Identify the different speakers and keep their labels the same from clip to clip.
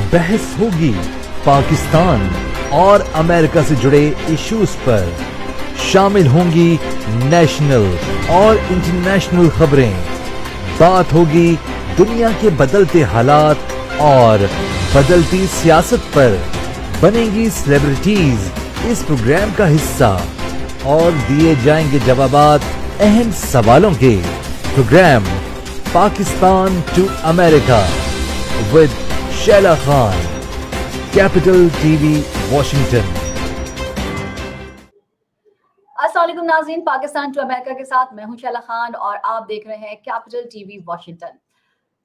Speaker 1: बहस होगी पाकिस्तान और अमेरिका से जुड़े इश्यूज पर। शामिल होंगी नेशनल और इंटरनेशनल खबरें। बात होगी दुनिया के बदलते हालात और बदलती सियासत पर। बनेंगी सेलिब्रिटीज इस प्रोग्राम का हिस्सा और दिए जाएंगे जवाबात अहम सवालों के। Program Pakistan to America with Shaila Khan, Capital TV, Washington.
Speaker 2: अस्सलाम वालेकुम नाज़रीन, पाकिस्तान टू अमेरिका के साथ मैं हूं शैला खान और आप देख रहे हैं कैपिटल टीवी वॉशिंगटन।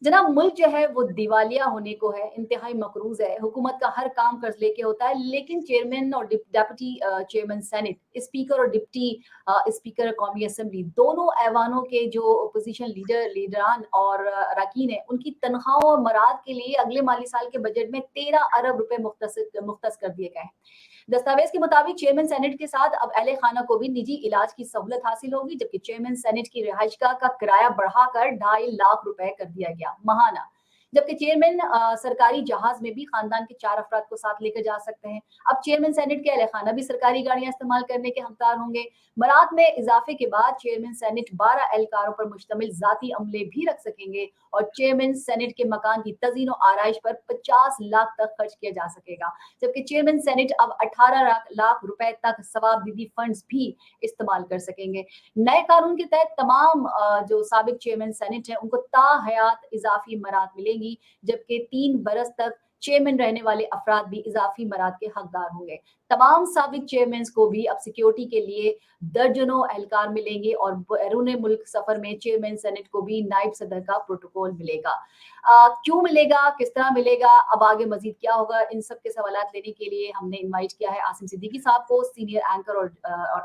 Speaker 2: जनाब, मुल्क जो है वो दिवालिया होने को है, इंतहाई मकरूज है। हुकूमत का हर काम कर्ज लेके होता है, लेकिन चेयरमैन और डेप्यूटी चेयरमैन सेनेट, स्पीकर और डिप्टी स्पीकर कौमी असेंबली, दोनों ऐवानों के जो अपोजिशन लीडरान और अरकान है, उनकी तनख्वाहों और मराद के लिए अगले माली साल के बजट में 13 अरब रुपए मुख्तस कर दिए गए हैं। दस्तावेज के मुताबिक चेयरमैन सेनेट के साथ अब अहले खाना को भी निजी इलाज की सहूलत हासिल होगी, जबकि चेयरमैन सेनेट की रिहाइशगाह का किराया बढ़ाकर 2.5 लाख रुपए कर दिया गया महाना। जबकि चेयरमैन सरकारी जहाज में भी खानदान के 4 अफराद को साथ लेकर जा सकते हैं। अब चेयरमैन सेनेट के अहले खाना भी सरकारी गाड़ियां इस्तेमाल करने के हकदार होंगे। मराद में इजाफे के बाद चेयरमैन सेनेट 12 एहलकारों पर मुश्तमिल जाती अमले भी रख सकेंगे और चेयरमैन सेनेट के मकान की तजीन आराइश पर 50 लाख तक खर्च किया जा सकेगा, जबकि चेयरमैन सेनेट अब 18 लाख रुपए तक सवाबदीदी फंड्स भी इस्तेमाल कर सकेंगे। नए कानून के तहत तमाम जो साबिक चेयरमैन सेनेट है उनको ताहयात इजाफी मराद मिलेंगी, जबकि 3 बरस तक चेयरमैन रहने वाले अफराद भी इजाफी मराद के हकदार होंगे। तमाम साबिक चेयरमैन को भी अब सिक्योरिटी के लिए दर्जनों एहलकार मिलेंगे और बैरून मुल्क सफर में चेयरमैन सेनेट को भी नायब सदर का प्रोटोकॉल मिलेगा। क्यों मिलेगा, किस तरह मिलेगा, अब आगे मजीद क्या होगा, इन सब के सवालात लेने के लिए हमने इनवाइट किया है आसिम सिद्दीकी साहब को, सीनियर एंकर और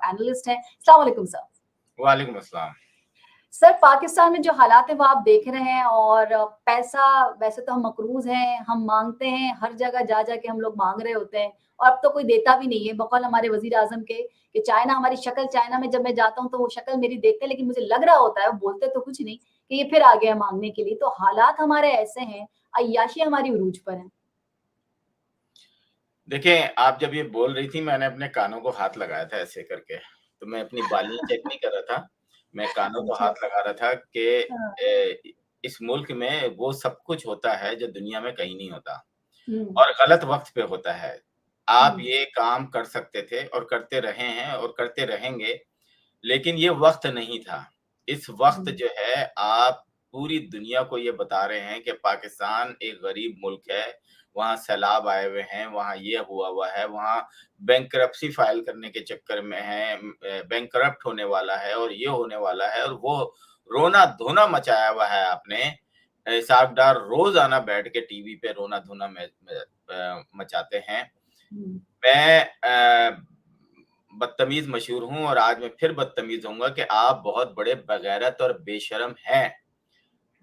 Speaker 2: एनालिस्ट हैं। अस्सलाम वालेकुम सर।
Speaker 3: वालेकुम अस्सलाम।
Speaker 2: सर, पाकिस्तान में जो हालात है वो आप देख रहे हैं और पैसा वैसे तो हम मकरूज हैं, हम मांगते हैं, हर जगह जा जाके हम लोग मांग रहे होते हैं और अब तो कोई देता भी नहीं है। बकौल हमारे वजीर आजम के कि चाइना हमारी शक्ल, चाइना में जब मैं जाता हूँ तो वो शक्ल मेरी देखते हैं, लेकिन मुझे लग रहा होता है, वो बोलते तो कुछ नहीं, कि ये फिर आ गया मांगने के लिए। तो हालात हमारे ऐसे हैं, अय्याशी हमारी उरूज पर है।
Speaker 3: देखें, आप जब ये बोल रही थी मैंने अपने कानों को हाथ लगाया था ऐसे करके, तो मैं अपनी बाली चेक नहीं कर रहा था, मैं कानों को हाथ लगा रहा था कि इस मुल्क में वो सब कुछ होता है जो दुनिया में कहीं नहीं होता और गलत वक्त पे होता है। आप ये काम कर सकते थे और करते रहे हैं और करते रहेंगे, लेकिन ये वक्त नहीं था। इस वक्त जो है आप पूरी दुनिया को ये बता रहे हैं कि पाकिस्तान एक गरीब मुल्क है, वहाँ सैलाब आए हुए हैं, वहाँ ये हुआ हुआ है, वहाँ बैंकरप्सी फाइल करने के चक्कर में है, बैंकरप्ट होने वाला है और ये होने वाला है और वो रोना-धोना मचाया हुआ है आपने। साहबदार रोज़ाना बैठ के टीवी पे रोना-धोना मचाते हैं। मैं बदतमीज मशहूर हूँ और आज मैं फिर बदतमीज होऊंगा कि आप बहुत बड़े बगैरत और बेशरम हैं।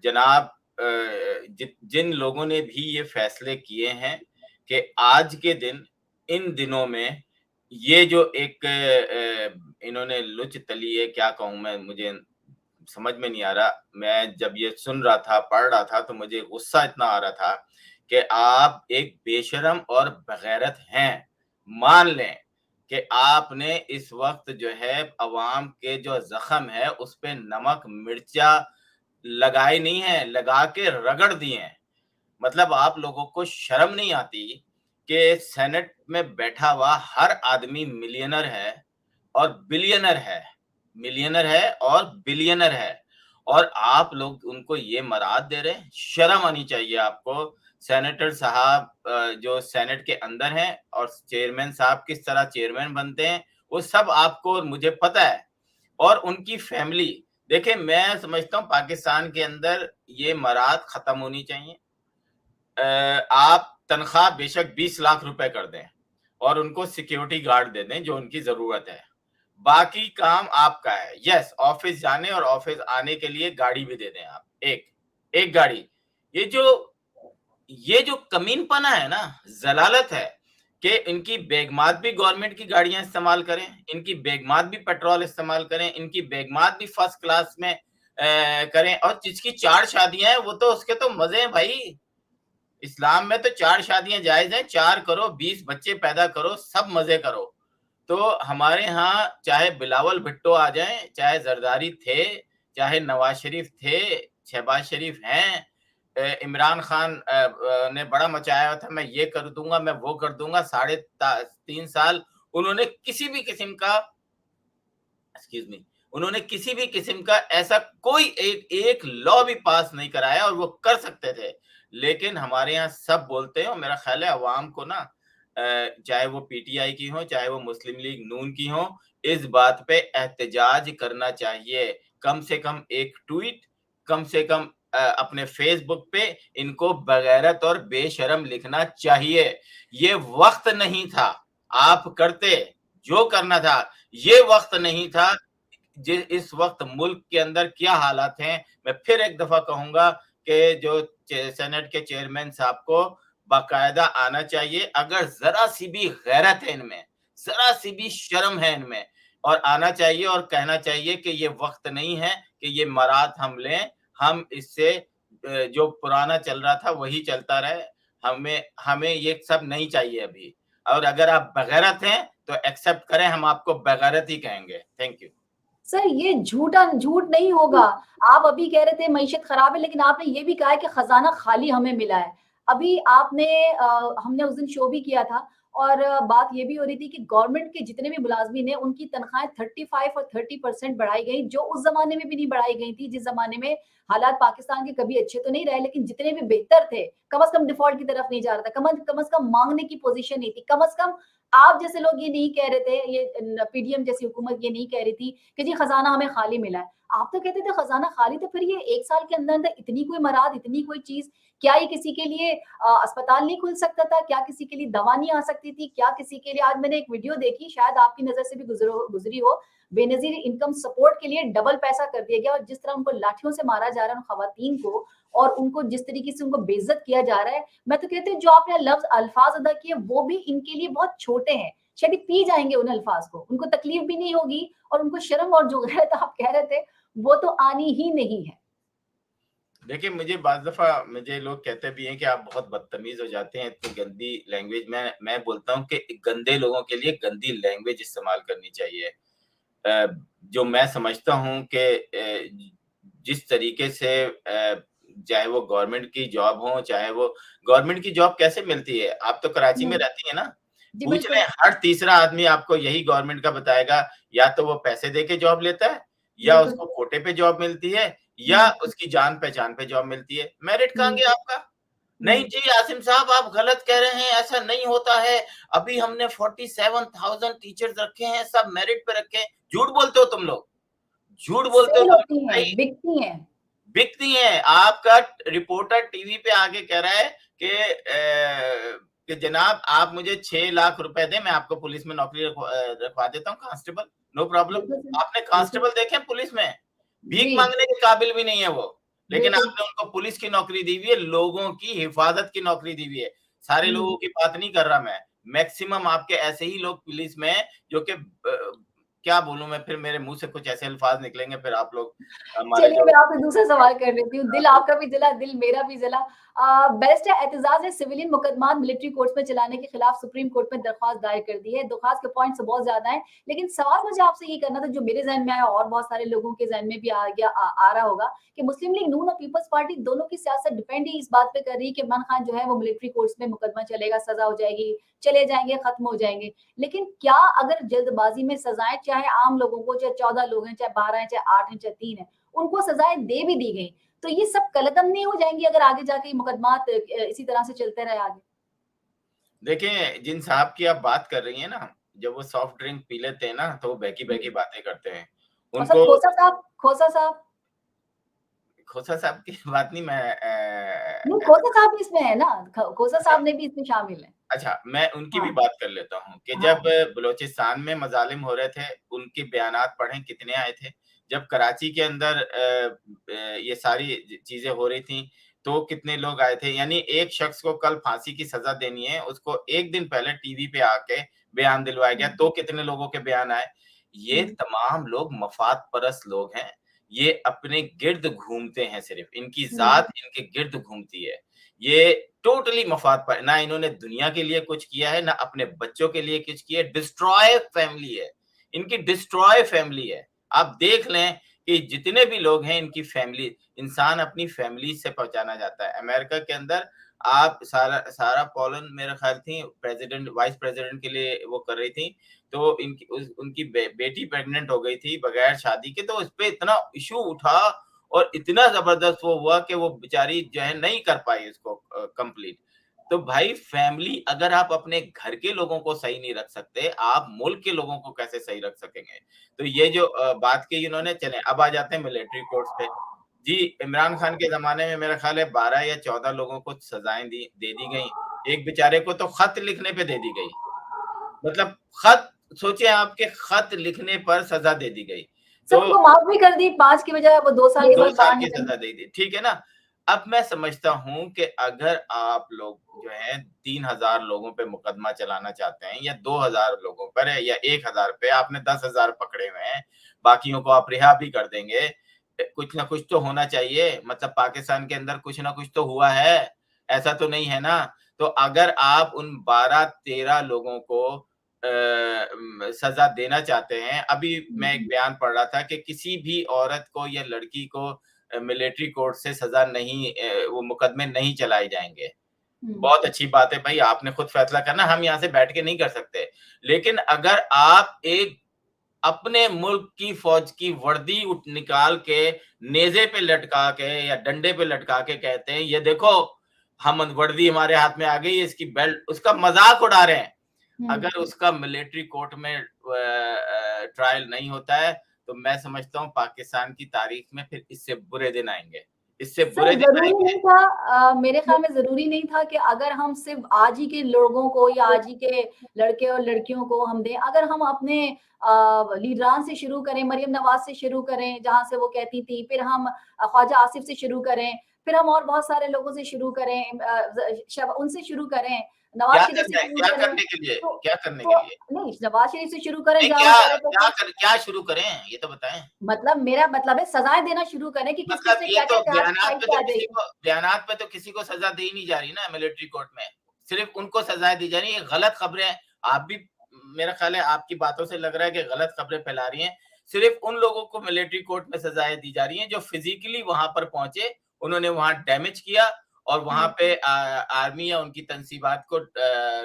Speaker 3: जनाब, जिन लोगों ने भी ये फैसले किए हैं कि आज के दिन, इन दिनों में ये जो एक इन्होंने लुच तली है, क्या कहूँ मैं, मुझे समझ में नहीं आ रहा। मैं जब ये सुन रहा था, पढ़ रहा था, तो मुझे गुस्सा इतना आ रहा था कि आप एक बेशरम और बगैरत हैं। मान लें कि आपने इस वक्त जो है अवाम के जो जख्म है उस पे नमक मिर्चा लगाए नहीं है, लगा के रगड़ दिए हैं। मतलब आप लोगों को शर्म नहीं आती कि सेनेट में बैठा हुआ हर आदमी मिलियनर है और बिलियनर है, मिलियनर है और बिलियनर है, और आप लोग उनको ये मराद दे रहे हैं। शर्म आनी चाहिए आपको। सेनेटर साहब जो सेनेट के अंदर हैं और चेयरमैन साहब किस तरह चेयरमैन बनते हैं वो सब आपको और मुझे पता है, और उनकी फैमिली। देखिए, मैं समझता हूँ पाकिस्तान के अंदर ये मराद खत्म होनी चाहिए। आप तनख्वाह बेशक 20 लाख रुपए कर दें और उनको सिक्योरिटी गार्ड दे दें जो उनकी जरूरत है, बाकी काम आपका है। यस, ऑफिस जाने और ऑफिस आने के लिए गाड़ी भी दे दें आप, एक गाड़ी। ये जो कमीनपना है ना, जलालत है कि इनकी बेगमात भी गवर्नमेंट की गाड़ियां इस्तेमाल करें, इनकी बेगमात भी पेट्रोल इस्तेमाल करें, इनकी बेगमात भी फर्स्ट क्लास में करें, और जिसकी 4 शादियां हैं वो तो उसके तो मजे हैं भाई। इस्लाम में तो 4 शादियां जायज हैं, 4 करो, 20 बच्चे पैदा करो, सब मजे करो। तो हमारे यहाँ चाहे बिलावल भुट्टो आ जाएं, चाहे जरदारी थे, चाहे नवाज शरीफ थे, शहबाज शरीफ हैं, इमरान खान ने बड़ा मचाया था, मैं ये कर दूंगा, मैं वो कर दूंगा। 3.5 साल उन्होंने किसी भी किस्म का, एक्सक्यूज मी, उन्होंने किसी भी किस्म का ऐसा कोई एक लॉ भी पास नहीं कराया, और वो कर सकते थे। लेकिन हमारे यहाँ सब बोलते हैं, और मेरा ख्याल है अवाम को ना, चाहे वो पीटीआई की हो, चाहे वो मुस्लिम लीग नून की हो, इस बात पे एहतजाज करना चाहिए। कम से कम एक ट्वीट, कम से कम अपने फेसबुक पे इनको बगैरत और बेशरम लिखना चाहिए। ये वक्त नहीं था, आप करते जो करना था, ये वक्त नहीं था। इस वक्त मुल्क के अंदर क्या हालात हैं, मैं फिर एक दफा कहूंगा कि जो सेनेट के चेयरमैन साहब को बाकायदा आना चाहिए, अगर जरा सी भी गैरत है इनमें, जरा सी भी शर्म है इनमें, और आना चाहिए और कहना चाहिए कि ये वक्त नहीं है कि ये मराद हम लें, हम इससे जो पुराना चल रहा था वही चलता रहे। हमें हमें ये सब नहीं चाहिए अभी, और अगर आप बगैरत हैं तो एक्सेप्ट करें, हम आपको बगैरत ही कहेंगे। Thank you.
Speaker 2: सर ये झूठ नहीं होगा। आप अभी कह रहे थे मईशत खराब है, लेकिन आपने ये भी कहा है कि खजाना खाली हमें मिला है। अभी आपने हमने उस दिन शो भी किया था, और बात ये भी हो रही थी कि गवर्नमेंट के जितने भी मुलाजमीन हैं उनकी तनख्वाहें 35 और 30% बढ़ाई गई, जो उस जमाने में भी नहीं बढ़ाई गई थी, जिस जमाने में हालात पाकिस्तान के कभी अच्छे तो नहीं रहे, लेकिन जितने भी बेहतर थे, कम से कम डिफॉल्ट की तरफ नहीं जा रहा था, कम से कम मांगने की पोजीशन नहीं थी, कम से कम आप जैसे लोग ये नहीं कह रहे थे, ये पीडीएम जैसी हुकूमत ये नहीं कह रही थी कि जी खजाना हमें खाली मिला है। आप तो कहते थे खजाना खाली, तो फिर ये 1 साल के अंदर इतनी कोई मराद, इतनी कोई चीज, क्या ये किसी के लिए अस्पताल नहीं खुल सकता था? क्या किसी के लिए दवा नहीं आ सकती थी? क्या किसी के लिए, आज मैंने एक वीडियो देखी, शायद आपकी नजर से भी गुजरी हो, बेनजीर इनकम सपोर्ट के लिए डबल पैसा कर दिया गया, और जिस तरह उनको लाठियों से मारा जा रहा है उन खवातीन को, और उनको जिस तरीके से उनको बेइज्जत किया जा रहा है, मैं तो कहती हूँ जो आपने लफ्ज अल्फाज अदा किए वो भी इनके लिए बहुत छोटे हैं, शायद पी जाएंगे उन अल्फाज को, उनको तकलीफ भी नहीं होगी, और उनको शर्म और जो गैरत आप कह रहे थे वो तो आनी ही नहीं है।
Speaker 3: देखिए, मुझे बाज़ दफ़ा मुझे लोग कहते भी हैं कि आप बहुत बदतमीज़ हो जाते हैं, इतनी गंदी लैंग्वेज। मैं बोलता हूँ कि गंदे लोगों के लिए गंदी लैंग्वेज इस्तेमाल करनी चाहिए। जो मैं समझता हूँ कि जिस तरीके से चाहे वो गवर्नमेंट की जॉब हो, चाहे वो गवर्नमेंट की जॉब कैसे मिलती है? आप तो कराची में रहती हैं ना?
Speaker 2: जी
Speaker 3: पूछ
Speaker 2: बिल्कुल।
Speaker 3: लें, हर तीसरा आदमी आपको यही गवर्नमेंट का बताएगा, या तो वो पैसे दे के जॉब लेता है, या
Speaker 2: बिल्कुल।
Speaker 3: उसको कोटे पे जॉब मिलती है, या
Speaker 2: हम्म,
Speaker 3: उसकी जान-पहचान पे जॉब मिलती है। मेरिट कहाँ
Speaker 2: हम्म,
Speaker 3: गया आपका? नहीं जी, आसिम साहब आप गलत कह रहे हैं, ऐसा नहीं होता है। अभी हमने 47,000 टीचर्स रखे हैं, सब मेरिट पे रखे हैं। झूठ बोलते हो तुम लोग, झूठ बोलते हो
Speaker 2: सेल
Speaker 3: तुम लोग
Speaker 2: होती हैं,
Speaker 3: भाई,
Speaker 2: बिकती हैं।
Speaker 3: बिकती हैं। आपका रिपोर्टर टीवी पे आके कह रहा है कि जनाब आप मुझे 6 लाख रुपए दें, मैं आपको पुलिस में नौकरी रखवा देता हूँ, कांस्टेबल, नो प्रॉब्लम।
Speaker 2: बिल्कुल सर।
Speaker 3: आपने
Speaker 2: बिल्कुल।
Speaker 3: कांस्टेबल देखे हैं पुलिस में? भीख
Speaker 2: जी।
Speaker 3: मांगने के काबिल भी नहीं है वो, लेकिन
Speaker 2: बिल्कुल।
Speaker 3: आपने उनको पुलिस की नौकरी दी हुई है, लोगों की हिफाजत की नौकरी दी हुई है। सारे
Speaker 2: हम्म।
Speaker 3: लोगों की बात नहीं कर रहा मैं, मैक्सिमम आपके ऐसे ही लोग पुलिस में हैं जो कि क्या बोलूं मैं, फिर मेरे मुंह से कुछ ऐसे अल्फाज निकलेंगे, फिर आप लोग हमारे
Speaker 2: चलिए
Speaker 3: जो
Speaker 2: मैं आपसे दूसरा सवाल कर लेती हूँ। दिल आपका भी जला, दिल मेरा भी जला। बैरिस्टर एतजाज ने सिविलियन मुकदमात मिलिट्री कोर्ट्स में चलाने के खिलाफ सुप्रीम कोर्ट में दरख्वास्त दायर कर दी है। दरख्वास्त के पॉइंट्स तो बहुत ज्यादा हैं, लेकिन सवाल मुझे आपसे ये करना था, जो मेरे जहन में आया और बहुत सारे लोगों के जहन में भी आ रहा होगा, कि मुस्लिम लीग नून और पीपल्स पार्टी दोनों की सियासत डिपेंड ही इस बात पे कर रही है कि इमरान खान जो है वो मिलिट्री कोर्ट्स में मुकदमा चलेगा, सजा हो जाएगी, चले जाएंगे, खत्म हो जाएंगे। लेकिन क्या अगर जल्दबाजी में सजाएं, चाहे आम लोगों को, चाहे 14 लोग हैं, चाहे 12 हैं, चाहे 8 हैं, चाहे 3 है, उनको सजाएं दे भी दी गई, तो ये सब कलदम नहीं हो जाएंगी अगर आगे जाके ये मुकदमात इसी तरह से चलते रहे आगे?
Speaker 3: देखें, जिन साहब की आप बात कर रही हैं ना, जब वो सॉफ्ट ड्रिंक पी लेते हैं ना, तो वो बहकी-बहकी
Speaker 2: हम्म।
Speaker 3: बातें करते हैं।
Speaker 2: और सब
Speaker 3: उनको
Speaker 2: खोसा साहब,
Speaker 3: खोसा साहब की बात नहीं, मैं
Speaker 2: नहीं खोसा साहब भी इसमें है ना, खोसा
Speaker 3: अच्छा,
Speaker 2: साहब ने भी इसमें शामिल है।
Speaker 3: अच्छा, मैं उनकी भी
Speaker 2: हाँ।
Speaker 3: बात कर लेता हूँ कि जब
Speaker 2: हाँ।
Speaker 3: बलूचिस्तान में मज़ालिम हो रहे थे, उनके बयानात पढ़ें कितने आए थे। जब कराची के अंदर ये सारी चीज़ें हो रही थी, तो कितने लोग आए थे। यानी एक शख्स को कल फांसी की सज़ा देनी है, उसको 1 दिन पहले टीवी पे आके बयान दिलवाया गया, तो कितने लोगों के बयान आए। ये
Speaker 2: हम्म,
Speaker 3: तमाम लोग मफ़ाद परस्त लोग हैं, ये अपने गिर्द घूमते हैं सिर्फ़, इनकी
Speaker 2: हम्म,
Speaker 3: ज़ात इनके गिर्द घूमती है। ये टोटली मफाद पर, ना इन्होंने दुनिया के लिए कुछ किया है, ना अपने बच्चों के लिए कुछ किया है। डिस्ट्रॉय फैमिली है, इनकी डिस्ट्रॉय फैमिली है। आप देख लें कि जितने भी लोग हैं इनकी फैमिली, इंसान अपनी फैमिली से पहचाना जाता है। अमेरिका के अंदर आप सारा पॉलन मेरा ख्याल थी प्रेसिडेंट वाइस प्रेसिडेंट के लिए वो कर रही थी, तो उनकी बेटी प्रेग्नेंट हो गई थी बगैर शादी के, तो उस पे इतना इशू उठा और इतना जबरदस्त वो हुआ कि वो बेचारी जो है नहीं कर पाई इसको कंप्लीट। तो भाई फैमिली, अगर आप अपने घर के लोगों को सही नहीं रख सकते, आप मुल्क के लोगों को कैसे सही रख सकेंगे? तो ये जो बात की इन्होंने, चले अब आ जाते हैं मिलिट्री कोर्ट्स पे। जी, इमरान खान के ज़माने में मेरा ख़्याल है 12 या 14 लोगों को सज़ाएँ दे दी गईं। एक बेचारे को तो खत लिखने पे दे दी गई। मतलब खत, सोचिए आपके खत लिखने पर सज़ा दे दी गई।
Speaker 2: सर
Speaker 3: तो
Speaker 2: उनको माफ भी कर दी, 5 की बजाय वो 2 साल के
Speaker 3: 2
Speaker 2: बाद
Speaker 3: साल
Speaker 2: बाहर
Speaker 3: की
Speaker 2: निकल।
Speaker 3: सज़ा दे दी, ठीक है ना? अब मैं समझता हूँ कि अगर आप लोग जो है 3000 लोगों पे मुकदमा चलाना चाहते हैं या 2000 लोगों पर है या 1000 पे, आपने 10,000 पकड़े हुए हैं, बाकियों को आप रिहा भी कर देंगे। कुछ ना कुछ तो होना चाहिए, मतलब पाकिस्तान के अंदर कुछ ना कुछ तो हुआ है, ऐसा तो नहीं है ना? तो अगर आप उन 12-13 लोगों को सज़ा देना चाहते हैं, अभी मैं एक बयान पढ़ रहा था कि किसी भी औरत को या लड़की को मिलिट्री कोर्ट से सज़ा नहीं, वो मुकदमे नहीं चलाए जाएँगे। बहुत अच्छी बात है भाई, आपने खुद फैसला करना, हम यहाँ से बैठ के नहीं कर सकते। लेकिन अगर आप एक अपने मुल्क की फौज की वर्दी निकाल के नेज़े पे लटका के या डंडे पे लटका के कहते हैं, ये देखो हम वर्दी हमारे हाथ में आ गई, इसकी बेल्ट, उसका मजाक उड़ा रहे हैं। अगर उसका मिलिट्री कोर्ट में ट्रायल नहीं होता है, तो मैं समझता हूँ पाकिस्तान की तारीख में फिर इससे बुरे दिन आएंगे, इससे
Speaker 2: सर
Speaker 3: बुरे दिन
Speaker 2: ज़रूरी
Speaker 3: आएंगे।
Speaker 2: नहीं था, मेरे ख़्याल में ज़रूरी नहीं था कि अगर हम सिर्फ़ आज ही के लोगों को या आज ही के लड़के और लड़कियों को हम दें। अगर हम अपने लीडरान से शुरू करें, मरियम नवाज़ से शुरू करें, जहाँ से वो कहती थी, फिर हम ख्वाजा आसिफ से शुरू करें, फिर हम और बहुत सारे लोगों से शुरू करें, उनसे शुरू करें, नवाज़
Speaker 3: क्या
Speaker 2: शरीफ से
Speaker 3: करना है?
Speaker 2: शुरू
Speaker 3: क्या
Speaker 2: करें।
Speaker 3: करने के लिए?
Speaker 2: तो
Speaker 3: क्या करने के
Speaker 2: तो
Speaker 3: लिए?
Speaker 2: नहीं, नवाज़ शरीफ से शुरू करें
Speaker 3: नहीं,
Speaker 2: जहाँ वो
Speaker 3: क्या
Speaker 2: कह रहे थे
Speaker 3: क्या
Speaker 2: कि
Speaker 3: क्या शुरू करें? ये तो बताएँ।
Speaker 2: मतलब मेरा मतलब है सज़ाएँ देना शुरू करें कि किस-किस
Speaker 3: मतलब
Speaker 2: पे
Speaker 3: ये तो
Speaker 2: क्या-क्या चार्ज फाइल पे आ जाएगी।
Speaker 3: बयानात पे तो किसी को सज़ा दी नहीं जा रही ना मिलिट्री कोर्ट में। सिर्फ़ उनको सज़ाएँ दी जा रही हैं, ये गलत खबरें हैं। आप भी, मेरा ख़्याल है आपकी बातों से लग रहा है कि गलत खबरें फैला रही हैं। सिर्फ़ उन लोगों को मिलिट्री कोर्ट में सज़ाएँ दी जा रही हैं जो फ़िज़िकली वहाँ पर पहुँचे, उन्होंने वहाँ डैमेज किया और वहाँ पे आर्मी या उनकी तंसीबात को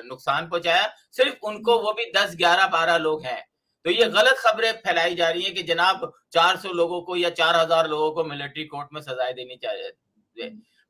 Speaker 3: नुकसान पहुँचाया। सिर्फ़ उनको, वो भी 10, 11, 12 लोग हैं। तो ये गलत खबरें फैलाई जा रही हैं कि जनाब 400 लोगों को या 4000 लोगों को मिलिट्री कोर्ट में सजाएँ देनी चाहिए।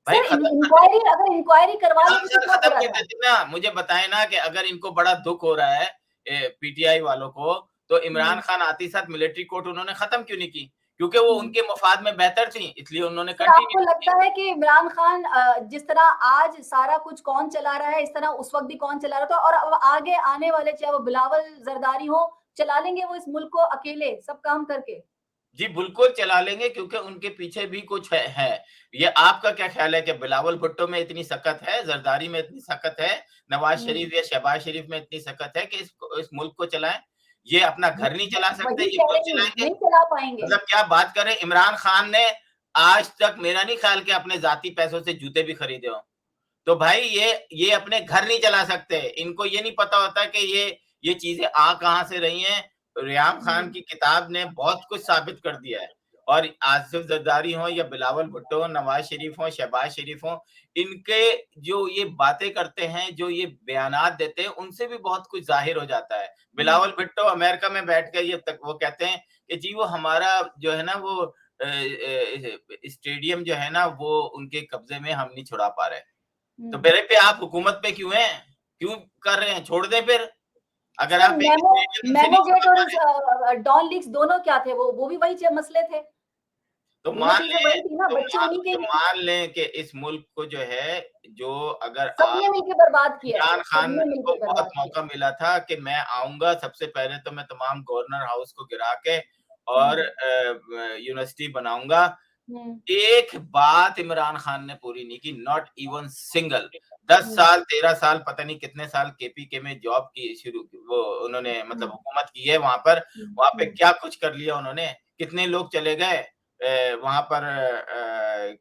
Speaker 3: भाई
Speaker 2: सर
Speaker 3: खत्म कर
Speaker 2: इंक्वायरी, अगर इंक्वायरी करवा
Speaker 3: हाँ,
Speaker 2: लेते तो
Speaker 3: सर
Speaker 2: क्या
Speaker 3: खत्म
Speaker 2: बुरा
Speaker 3: कर
Speaker 2: था?
Speaker 3: देते ना, मुझे बताएँ ना कि अगर इनको बड़ा दुःख हो रहा है पीटीआई वालों को, तो इमरान
Speaker 2: हुँ।
Speaker 3: खान आते ही साथ मिलिट्री कोर्ट उन्होंने खत्म क्यों नहीं की? क्योंकि वो
Speaker 2: हुँ।
Speaker 3: उनके मफाद में बेहतर थी, इसलिए उन्होंने
Speaker 2: सर आपको
Speaker 3: कंटिन्यू की।
Speaker 2: लगता है कि इमरान खान जिस तरह आज सारा कुछ कौन चला रहा है, इस तरह उस वक़्त भी कौन चला रहा था और अब आगे आने वाले चाहे वो बिलावल ज़रदारी हो, चला लेंगे वो इस मुल्क को अकेले सब काम करके?
Speaker 3: जी, बिल्कुल चला लेंगे क्योंकि उनके पीछे भी कुछ है। ये आपका क्या ख़्याल है कि बिलावल भुट्टो में इतनी सकत है, ज़रदारी में इतनी सकत है, नवाज़
Speaker 2: हुँ।
Speaker 3: शरीफ या शहबाज़ शरीफ में इतनी सकत है कि इस मुल्क को चलाएँ? ये अपना घर नहीं चला सकते,
Speaker 2: वही
Speaker 3: ये
Speaker 2: कह
Speaker 3: मुल्क
Speaker 2: रही हूँ,
Speaker 3: चलाएँगे?
Speaker 2: नहीं चला पाएँगे।
Speaker 3: मतलब क्या बात कर रहे हैं, इमरान खान ने आज तक मेरा नहीं ख़्याल कि अपने ज़ाती पैसों से जूते भी खरीदे हों। तो भाई ये अपने घर नहीं चला सकते। इनको ये नहीं पता होता कि ये चीज़ें आ कहाँ से रही हैं। रेयाम खान
Speaker 2: हुँ।
Speaker 3: की किताब ने बहुत कुछ साबित कर दिया है। और आसिफ ज़रदारी हों या बिलावल भुट्टो हों, नवाज़ शरीफ हों, शहबाज़ शरीफ हों, इनके जो ये बातें करते हैं, जो ये बयानात देते हैं, उनसे भी बहुत कुछ ज़ाहिर हो जाता है।
Speaker 2: हुँ।
Speaker 3: बिलावल भुट्टो अमेरिका में बैठ के ये तक वो कहते हैं कि जी वो हमारा जो है ना वो स्टेडियम जो है ना वो उनके कब्ज़े में हम नहीं छुड़ा पा रहे। तो
Speaker 2: हुँ।
Speaker 3: मेरे पे आप हुकूमत पे क्यों हैं? क्यों कर रहे हैं? छोड़ दें फिर। अगर
Speaker 2: सर
Speaker 3: आप एक स्टेडियम उनसे नहीं
Speaker 2: मेमो गेट
Speaker 3: छुड़ा
Speaker 2: और
Speaker 3: पा
Speaker 2: इस
Speaker 3: रहे,
Speaker 2: डॉन लीक्स दोनों क्या थे? वो भी वही मसले थे।
Speaker 3: तो
Speaker 2: दोनों
Speaker 3: मान
Speaker 2: चीज़ें
Speaker 3: लें
Speaker 2: वही थी ना, बच्चे उन्हीं के
Speaker 3: तो
Speaker 2: ही हैं।
Speaker 3: मान लें कि इस मुल्क को जो है, जो अगर
Speaker 2: सबने मिलके बर्बाद किया है,
Speaker 3: इमरान खान
Speaker 2: सबने
Speaker 3: को
Speaker 2: मिलके
Speaker 3: बहुत
Speaker 2: बर्बाद किया
Speaker 3: मौका मिला था कि मैं आऊँगा, सबसे पहले तो मैं तमाम गवर्नर हाउस को गिरा के
Speaker 2: है।
Speaker 3: और
Speaker 2: हुँ।
Speaker 3: यूनिवर्सिटी बनाऊँगा।
Speaker 2: हुँ।
Speaker 3: एक बात इमरान खान ने पूरी नहीं की, नॉट इवन सिंगल। 10
Speaker 2: हुँ।
Speaker 3: साल, 13 साल, पता नहीं कितने साल केपीके में जॉब की, शुरू वो उन्होंने मतलब
Speaker 2: हुँ।
Speaker 3: हुकूमत की है वहाँ पर।
Speaker 2: हुँ।
Speaker 3: वहाँ पे
Speaker 2: हुँ।
Speaker 3: क्या कुछ कर लिया उन्होंने? कितने लोग चले गए वहाँ पर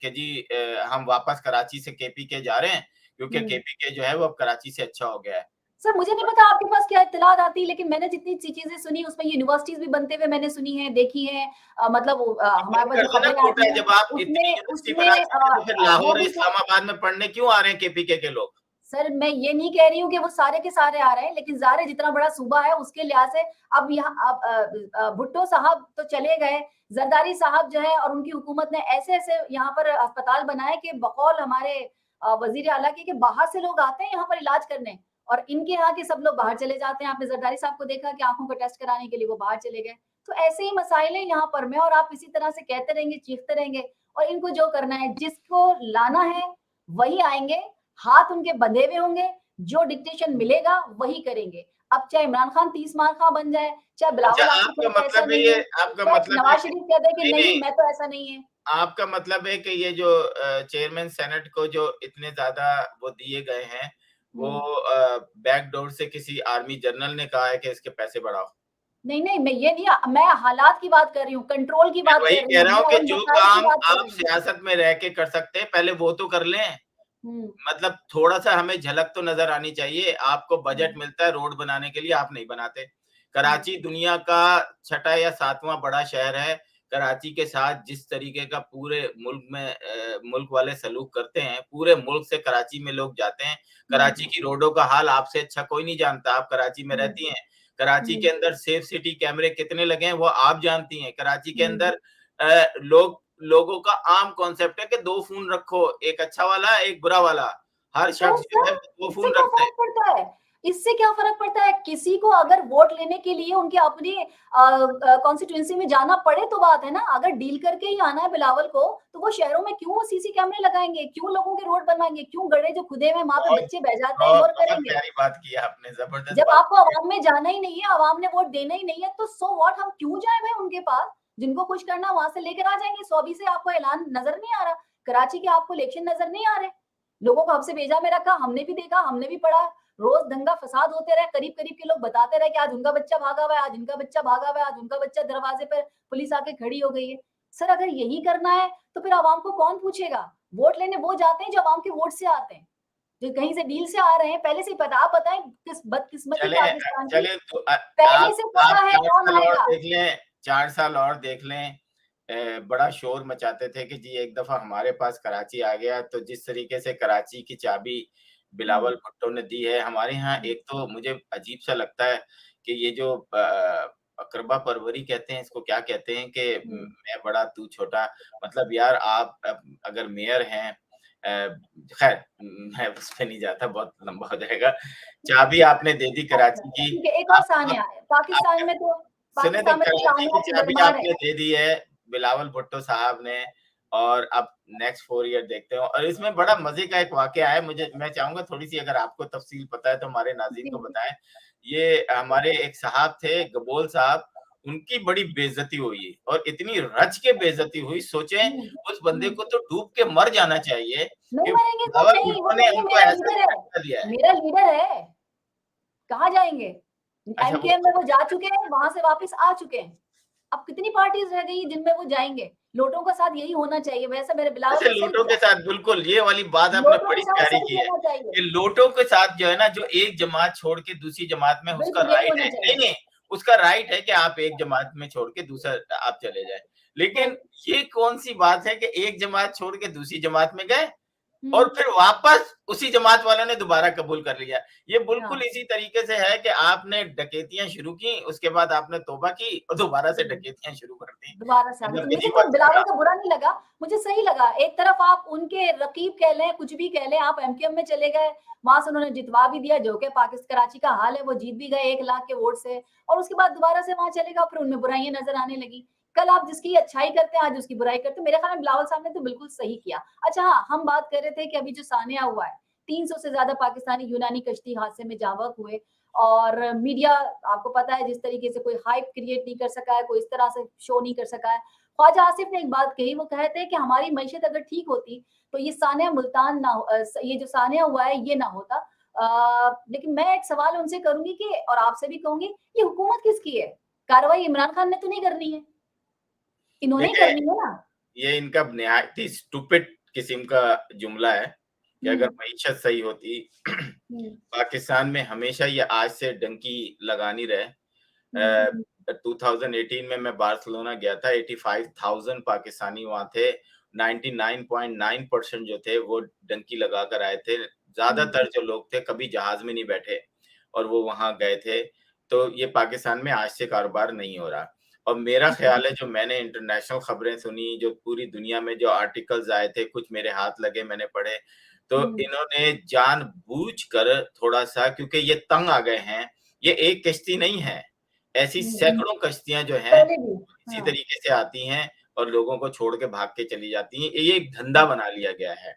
Speaker 3: कि जी हम वापस कराची से केपीके जा रहे हैं क्योंकि केपीके जो है वो अब कराची से अच्छा हो गया है।
Speaker 2: सर मुझे नहीं पता आपके पास क्या इत्तलात आती है, लेकिन मैंने जितनी चीजें सुनी उसमें यूनिवर्सिटीज भी बनते हुए मैंने सुनी है, देखी है। मतलब हमारे
Speaker 3: बंद
Speaker 2: पास
Speaker 3: कर
Speaker 2: जो
Speaker 3: दो ना
Speaker 2: खबरें
Speaker 3: कोटा,
Speaker 2: आती हैं
Speaker 3: जब आप इतनी
Speaker 2: उसमें
Speaker 3: यूनिवर्सिटी
Speaker 2: उसमें
Speaker 3: बना सकते तो फिर
Speaker 2: वो
Speaker 3: लाहौर
Speaker 2: भी
Speaker 3: इस्लामाबाद में पढ़ने क्यों आ रहे हैं केपीके के लोग?
Speaker 2: सर मैं ये नहीं कह रही हूँ कि वो सारे के सारे आ रहे हैं, लेकिन ज़ाहिर है जितना बड़ा सूबा है उसके लिहाज से अब यहाँ अब भुट्टो साहब तो चले गए, जरदारी साहब जो है और उनकी हुकूमत ने ऐसे-ऐसे यहाँ पर अस्पताल बनाए कि बकौल हमारे वज़ीर आला के कि बाहर से लोग आते हैं यहाँ पर इलाज करने और इनके यहाँ के सब लोग बाहर चले जाते हैं। आपने जरदारी साहब को देखा कि आँखों का टेस्ट कराने के लिए वो बाहर चले गए। तो ऐसे ही मसाइल हैं यहाँ पर में और आप इसी तरह से कहते रहेंगे, चीखते रहेंगे और इनको जो करना है, जिसको लाना है वही आएँगे, हाथ उनके बंधे हुए होंगे, जो डिक्टेशन मिलेगा वही करेंगे। अब चाहे इमरान खान 30 मार खां बन जाए, चाहे
Speaker 3: अच्छा,
Speaker 2: बिलावल आसिफ कहे कि ऐसा नहीं है,
Speaker 3: आपका
Speaker 2: चाहे
Speaker 3: मतलब है
Speaker 2: नवाज शरीफ कह दे कि
Speaker 3: नहीं,
Speaker 2: नहीं
Speaker 3: नहीं,
Speaker 2: मैं तो ऐसा नहीं है।
Speaker 3: आपका मतलब है कि ये जो चेयरमैन सेनेट को जो इतने ज़्यादा वो दिए गए हैं, वो
Speaker 2: हुँ।
Speaker 3: बैकडोर से किसी आर्मी जनरल ने कहा है कि इसके पैसे बढ़ाओ।
Speaker 2: नहीं, नहीं, मैं ये नहीं मैं हालात की बात कर रही हूँ, कंट्रोल की
Speaker 3: मैं
Speaker 2: बात
Speaker 3: वही
Speaker 2: कर रही
Speaker 3: कह
Speaker 2: हूँ,
Speaker 3: रहा हूँ
Speaker 2: मैं
Speaker 3: कि
Speaker 2: उन
Speaker 3: जो
Speaker 2: मसाइल की
Speaker 3: काम
Speaker 2: बात कर
Speaker 3: आप
Speaker 2: रही हूँ।
Speaker 3: सियासत में रह के कर सकते हैं, पहले वो तो कर लें।
Speaker 2: हुँ,
Speaker 3: मतलब थोड़ा-सा हमें झलक तो नज़र आनी चाहिए। आपको
Speaker 2: हुँ,
Speaker 3: बजट मिलता है रोड बनाने के लिए, आप नहीं बनाते।
Speaker 2: हुँ,
Speaker 3: कराची दुनिया का 6ठा या 7वां बड़ा शहर है। कराची के साथ जिस तरीके का पूरे मुल्क में मुल्क वाले सलूक करते हैं, पूरे मुल्क से कराची में लोग जाते हैं।
Speaker 2: हुँ,
Speaker 3: कराची की रोडों का हाल आपसे अच्छा कोई नहीं जानता, आप कराची में
Speaker 2: हुँ,
Speaker 3: रहती हैं। कराची
Speaker 2: हुँ,
Speaker 3: के अंदर सेफ सिटी कैमरे कितने लगे हैं, वो आप जानती हैं। कराची के
Speaker 2: हुँ।
Speaker 3: अंदर लोगों का आम कॉन्सेप्ट है कि 2 फ़ोन रखो, एक अच्छा वाला, एक बुरा वाला। हर
Speaker 2: तो
Speaker 3: शख्स जो
Speaker 2: सर
Speaker 3: है वो
Speaker 2: इससे
Speaker 3: फ़ोन
Speaker 2: क्या
Speaker 3: रखता है।
Speaker 2: फ़र्क पड़ता है? इससे क्या फ़र्क पड़ता है? किसी को अगर वोट लेने के लिए उनके अपनी कॉन्स्टिट्यूएंसी में जाना पड़े तो बात है ना, अगर डील करके ही आना है बिलावल को, तो वो शहरों में क्यों सीसी कैमरे लगाएँगे? क्यों लोगों के रोड बनवाएँगे? क्यों गड्ढे जो खुदे हुए हैं वहाँ पे
Speaker 3: बहुत
Speaker 2: बच्चे बह जाते हैं,
Speaker 3: बहुत
Speaker 2: इग्नोर
Speaker 3: बहुत
Speaker 2: करेंगे?
Speaker 3: प्यारी बात की है आपने, ज़बरदस्त
Speaker 2: जब
Speaker 3: बात
Speaker 2: आपको
Speaker 3: की है।
Speaker 2: अवाम में जाना ही नहीं है, अवाम ने वोट देना ही नहीं है, तो सो व्हाट हम क्यों जाएँ भाई उनके पास? जिनको खुश करना वहाँ से लेकर आ जाएँगे, 120 से आपको ऐलान नज़र नहीं आ रहा, कराची के आपको इलेक्शन नज़र नहीं आ रहे। लोगों को हमसे भेजा में रखा, हमने भी देखा, हमने भी पढ़ा, रोज़ दंगा-फ़साद होते रहे, करीब-करीब के लोग बताते रहे कि आज उनका बच्चा भागा हुआ है, आज इनका बच्चा भागा हुआ है, आज उनका बच्चा दरवाज़े पर पुलिस आके खड़ी हो गई है। सर अगर यही करना है, तो फिर अवाम को कौन पूछेगा? वोट लेने वो जाते हैं जो अवाम के वोट से आते हैं। जो कहीं से डील से आ रहे हैं, पहले से ही पता आप बताएँ किस बदकिस्मती
Speaker 3: चलें
Speaker 2: पाकिस्तान की,
Speaker 3: चलें तो
Speaker 2: पहले से
Speaker 3: आप
Speaker 2: पता है
Speaker 3: 4
Speaker 2: कौन
Speaker 3: साल और
Speaker 2: आएगा।
Speaker 3: देख लें, 4 साल और देख लें। बड़ा शोर मचाते थे कि जी एक दफ़ा हमारे पास कराची आ गया, तो जिस तरीके से कराची की चाबी
Speaker 2: हुँ,
Speaker 3: बिलावल भुट्टो ने दी है, हमारे यहाँ
Speaker 2: हुँ,
Speaker 3: एक तो मुझे अजीब-सा लगता है कि ये जो अकरबा परवरी कहते हैं, इसको क्या कहते हैं कि
Speaker 2: हुँ,
Speaker 3: मैं बड़ा तू छोटा, मतलब यार आप अगर मेयर हैं खैर मैं उस पे नहीं जाता, बहुत लंबा हो जाएगा। चाबी आपने दे दी
Speaker 2: अच्छा,
Speaker 3: कराची की,
Speaker 2: ठीक है, एक और
Speaker 3: आप
Speaker 2: सानिया है।
Speaker 3: आप सुने तो
Speaker 2: पाकिस्तान में तो
Speaker 3: कराची
Speaker 2: सानिया
Speaker 3: की
Speaker 2: की
Speaker 3: चाबी
Speaker 2: भरमार है।
Speaker 3: आपने दे दी है बिलावल भुट्टो साहब ने और अब नेक्स्ट 4 ईयर देखते हो और इसमें बड़ा मज़े का एक वाक़या है मुझे मैं चाहूँगा थोड़ी-सी अगर आपको तफ़सील पता है तो हमारे नाज़रीन
Speaker 2: जी,
Speaker 3: को
Speaker 2: जी।
Speaker 3: बताएँ। ये हमारे एक साहब थे गबोल साहब, उनकी बड़ी बेइज़्ज़ती हुई और इतनी रच के बेइज़्ज़ती हुई सोचें
Speaker 2: हुँ,
Speaker 3: उस बंदे
Speaker 2: हुँ।
Speaker 3: को तो डूब के मर जाना चाहिए
Speaker 2: नहीं
Speaker 3: कि
Speaker 2: मरेंगे सर
Speaker 3: बिलावल
Speaker 2: नहीं, वो
Speaker 3: भुट्टो ने
Speaker 2: कहेंगे
Speaker 3: उनको
Speaker 2: मेरा
Speaker 3: ऐसा
Speaker 2: लीडर है,
Speaker 3: कर दिया है।
Speaker 2: मेरा लीडर है। कहाँ जाएँगे?
Speaker 3: अच्छा वो
Speaker 2: एमकेएम में वो जा चुके हैं, वहाँ से वापस आ चुके हैं। अब कितनी पार्टीज़ रह गई हैं जिनमें वो जाएँगे? लोटों के साथ यही होना चाहिए, वैसे मेरे बिलावल
Speaker 3: अच्छा
Speaker 2: ने सही
Speaker 3: लोटों के
Speaker 2: किया।
Speaker 3: साथ बिल्कुल, ये वाली बात आपने
Speaker 2: लोटों के
Speaker 3: बड़ी
Speaker 2: साथ
Speaker 3: प्यारी
Speaker 2: सही
Speaker 3: की है,
Speaker 2: करना चाहिए।
Speaker 3: कि लोटों के साथ जो है ना, जो एक जमात छोड़ के दूसरी जमात में उसका
Speaker 2: बिल्कुल यही
Speaker 3: राइट
Speaker 2: होना
Speaker 3: है।
Speaker 2: चाहिए।
Speaker 3: नहीं, उसका राइट है कि आप एक जमात में छोड़ के दूसरा आप चले जाएँ।
Speaker 2: तो
Speaker 3: लेकिन ये कौन-सी बात है कि एक जमात छोड़ के दूसरी जमात में गए
Speaker 2: हुँ,
Speaker 3: और फिर वापस उसी जमात वालों ने दोबारा कबूल कर लिया। ये
Speaker 2: हाँ,
Speaker 3: बिल्कुल इसी तरीके से है कि आपने डकैतियाँ शुरू की, उसके बाद आपने तौबा की और दोबारा से
Speaker 2: हुँ।
Speaker 3: डकैतियाँ शुरू कर दी।
Speaker 2: दोबारा से आ गए।
Speaker 3: मतलब
Speaker 2: तो मुझे
Speaker 3: इन्हीं को
Speaker 2: कोई
Speaker 3: अच्छा
Speaker 2: बिलावल
Speaker 3: लगा।
Speaker 2: का बुरा नहीं लगा, मुझे सही लगा। एक तरफ आप उनके रकीब कह लें, कुछ भी कह लें, आप एमकेएम में चले गए, वहाँ से उन्होंने जितवा भी दिया, जो कि कराची का हाल है, वो जीत भी गए 1 लाख के वोट से और उसके बाद दोबारा से वहाँ चले गए, फिर उनमें बुराइयाँ नज़र आने लगी। कल आप जिसकी अच्छाई करते हैं, आज उसकी बुराई करते हैं। मेरे ख्याल में बिलावल साहब ने तो बिल्कुल सही किया। अच्छा हाँ, हम बात कर रहे थे कि अभी जो सानिया हुआ है, 300 से ज़्यादा पाकिस्तानी यूनानी कश्ती हादसे में जाँ बहक हुए और मीडिया आपको पता है जिस तरीके से कोई हाइप क्रिएट नहीं कर सका है, कोई इस तरह से शो नहीं कर सका है। ख्वाजा आसिफ ने एक बात कही, वो कहते हैं कि हमारी मईशत अगर ठीक होती, तो ये सानिया मुल्तान ना ये जो सानिया हुआ है, ये ना होता। लेकिन मैं एक सवाल उनसे करूँगी कि और आपसे भी कहूँगी, ये हुकूमत किसकी है? कार्रवाई इमरान खान ने तो नहीं करनी है, इन्होंने ही
Speaker 3: देखिए
Speaker 2: करनी है ना।
Speaker 3: ये इनका निहायत ही स्टूपिड किस्म का जुमला है कि अगर मईशत सही होती पाकिस्तान में हमेशा ये आज से डंकी लगानी रहे। 2018 में मैं बार्सिलोना गया था, 85,000 पाकिस्तानी वहां थे, 99.9% जो थे वो डंकी लगा कर आए थे। ज्यादातर जो लोग थे कभी जहाज में नहीं बैठे और वो वहां गए थे। तो ये पाकिस्तान में आज से कारोबार नहीं हो रहा। और मेरा ख्याल है, जो मैंने इंटरनेशनल खबरें सुनी, जो पूरी दुनिया में जो आर्टिकल्स आए थे, कुछ मेरे हाथ लगे, मैंने पढ़े, तो इन्होंने जानबूझकर थोड़ा सा, क्योंकि ये तंग आ गए हैं, ये एक कश्ती नहीं है, ऐसी सैकड़ों कश्तियां जो हैं इसी तरीके से आती हैं और लोगों को छोड़ के भाग के चली जाती हैं। ये एक धंधा बना लिया गया है।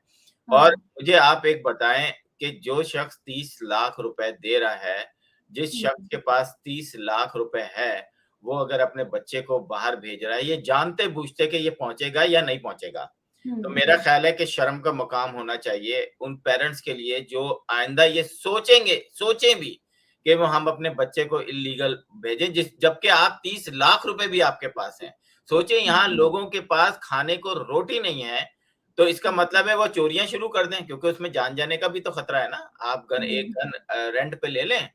Speaker 3: और मुझे आप एक बताएं कि जो शख्स 30 लाख रुपए दे रहा है, जिस शख्स के पास 30 लाख रुपए है, वो अगर अपने बच्चे को बाहर भेज रहा है, ये जानते बूझते कि ये पहुंचेगा या नहीं पहुंचेगा। तो मेरा ख्याल है कि शर्म का मकाम होना चाहिए उन पेरेंट्स के लिए जो आइंदा ये सोचें भी कि वो हम अपने बच्चे को इलीगल भेजें, जबकि आप 30 लाख रुपए भी आपके पास हैं। सोचें, यहाँ लोगों के पास खाने को रोटी नहीं है, तो इसका मतलब है वो चोरियां शुरू कर दें, क्योंकि उसमें जान जाने का भी तो खतरा है ना। आप एक गन रेंट पे ले लें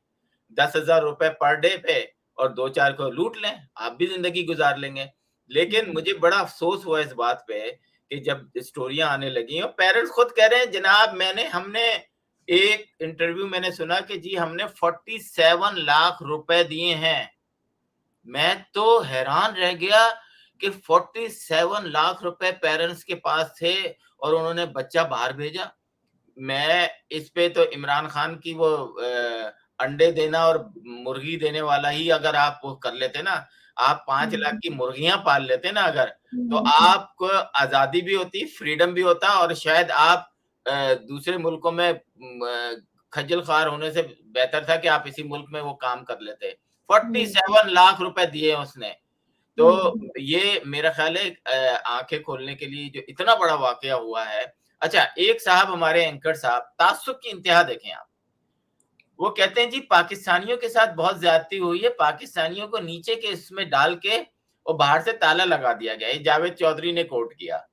Speaker 3: 10,000 रुपए पर डे पे और 2-4 को लूट लें, आप भी जिंदगी गुजार लेंगे। लेकिन मुझे बड़ा अफसोस हुआ इस बात पे कि जब स्टोरियां आने लगी और पेरेंट्स खुद कह रहे हैं, जनाब हमने एक इंटरव्यू मैंने सुना कि जी हमने 47 लाख रुपए दिए हैं। मैं तो हैरान रह गया कि 47 लाख रुपए पेरेंट्स के पास थे और उन्होंने बच्चा बाहर भेजा। मैं इस पे तो इमरान खान की वो अंडे देना और मुर्गी देने वाला ही अगर आप वो कर लेते ना, आप 5 लाख की मुर्गियां पाल लेते ना अगर, तो आपको आजादी भी होती, फ्रीडम भी होता और शायद आप दूसरे मुल्कों में खज्जल ख्वार होने से बेहतर था कि आप इसी मुल्क में वो काम कर लेते। 47 लाख रुपए दिए उसने। तो ये मेरा ख्याल है आंखें खोलने के लिए जो इतना बड़ा वाकया हुआ है। अच्छा, एक साहब हमारे एंकर साहब, ताज्जुब की इंतहा देखें आप, वो कहते हैं जी पाकिस्तानियों के साथ बहुत ज्यादती हुई है, पाकिस्तानियों को नीचे के इसमें डाल के और बाहर से ताला लगा दिया गया। ये जावेद चौधरी ने कोट किया।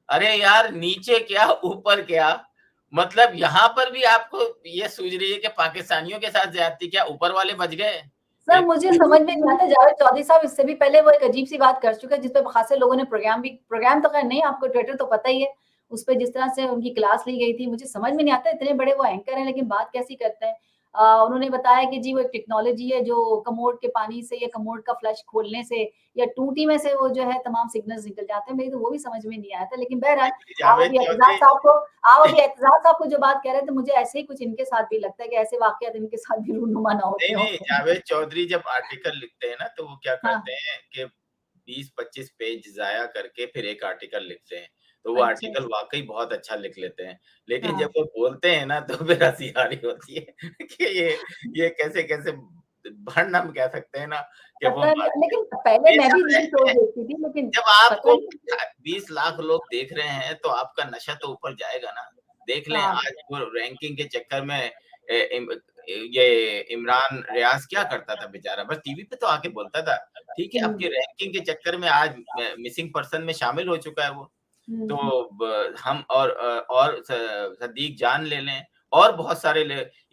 Speaker 3: अरे यार, नीचे क्या ऊपर क्या, मतलब यहाँ पर भी आपको ये सूझ रही है कि पाकिस्तानियों के साथ ज्यादती, क्या ऊपर वाले बच गए?
Speaker 2: सर मुझे समझ में नहीं आता, जावेद चौधरी साहब इससे भी पहले वो एक अजीब सी बात कर चुके हैं जिसपे खासे लोगों ने प्रोग्राम तो खैर नहीं, आपको ट्विटर तो पता ही है, उस पे जिस तरह से उनकी क्लास ली गई थी, मुझे समझ में नहीं आता, इतने बड़े वो एंकर हैं लेकिन बात कैसी करते हैं। उन्होंने बताया कि जी वो एक टेक्नोलॉजी है जो कमोड के पानी से या कमोड का फ्लश खोलने से या टूटी में से वो जो है तमाम सिग्नल्स निकल जाते हैं। मेरी तो वो भी समझ में नहीं आया था। लेकिन बहरहाल आप अभी एतजाज साहब को जो बात कह रहे थे, मुझे ऐसे ही कुछ इनके साथ भी लगता है कि ऐसे वाकयात इनके साथ भी रूनुमा ना होते
Speaker 3: नहीं, जावेद चौधरी जब आर्टिकल लिखते हैं ना, तो वो क्या करते हैं कि 20-25 पेज जाया करके फिर एक आर्टिकल लिखते हैं। तो वो आर्टिकल वाकई बहुत अच्छा लिख लेते हैं। लेकिन जब वो बोलते हैं ना, तो फिर हंसी आ रही होती है कि ये कैसे भरनम कह सकते हैं ना कि वो
Speaker 2: लेकिन पहले मैं भी देखती थी, लेकिन
Speaker 3: जब आपको 20 लाख लोग देख रहे हैं तो आपका नशा तो ऊपर जाएगा ना। देख लें आज वो रैंकिंग के चक्कर में ये इमरान रियाज क्या करता था बेचारा, बस टीवी पे तो आके बोलता था, ठीक है, आपके रैंकिंग के चक्कर में आज मिसिंग पर्सन में शामिल हो चुका है वो। तो हम और सदीक जान ले लें और बहुत सारे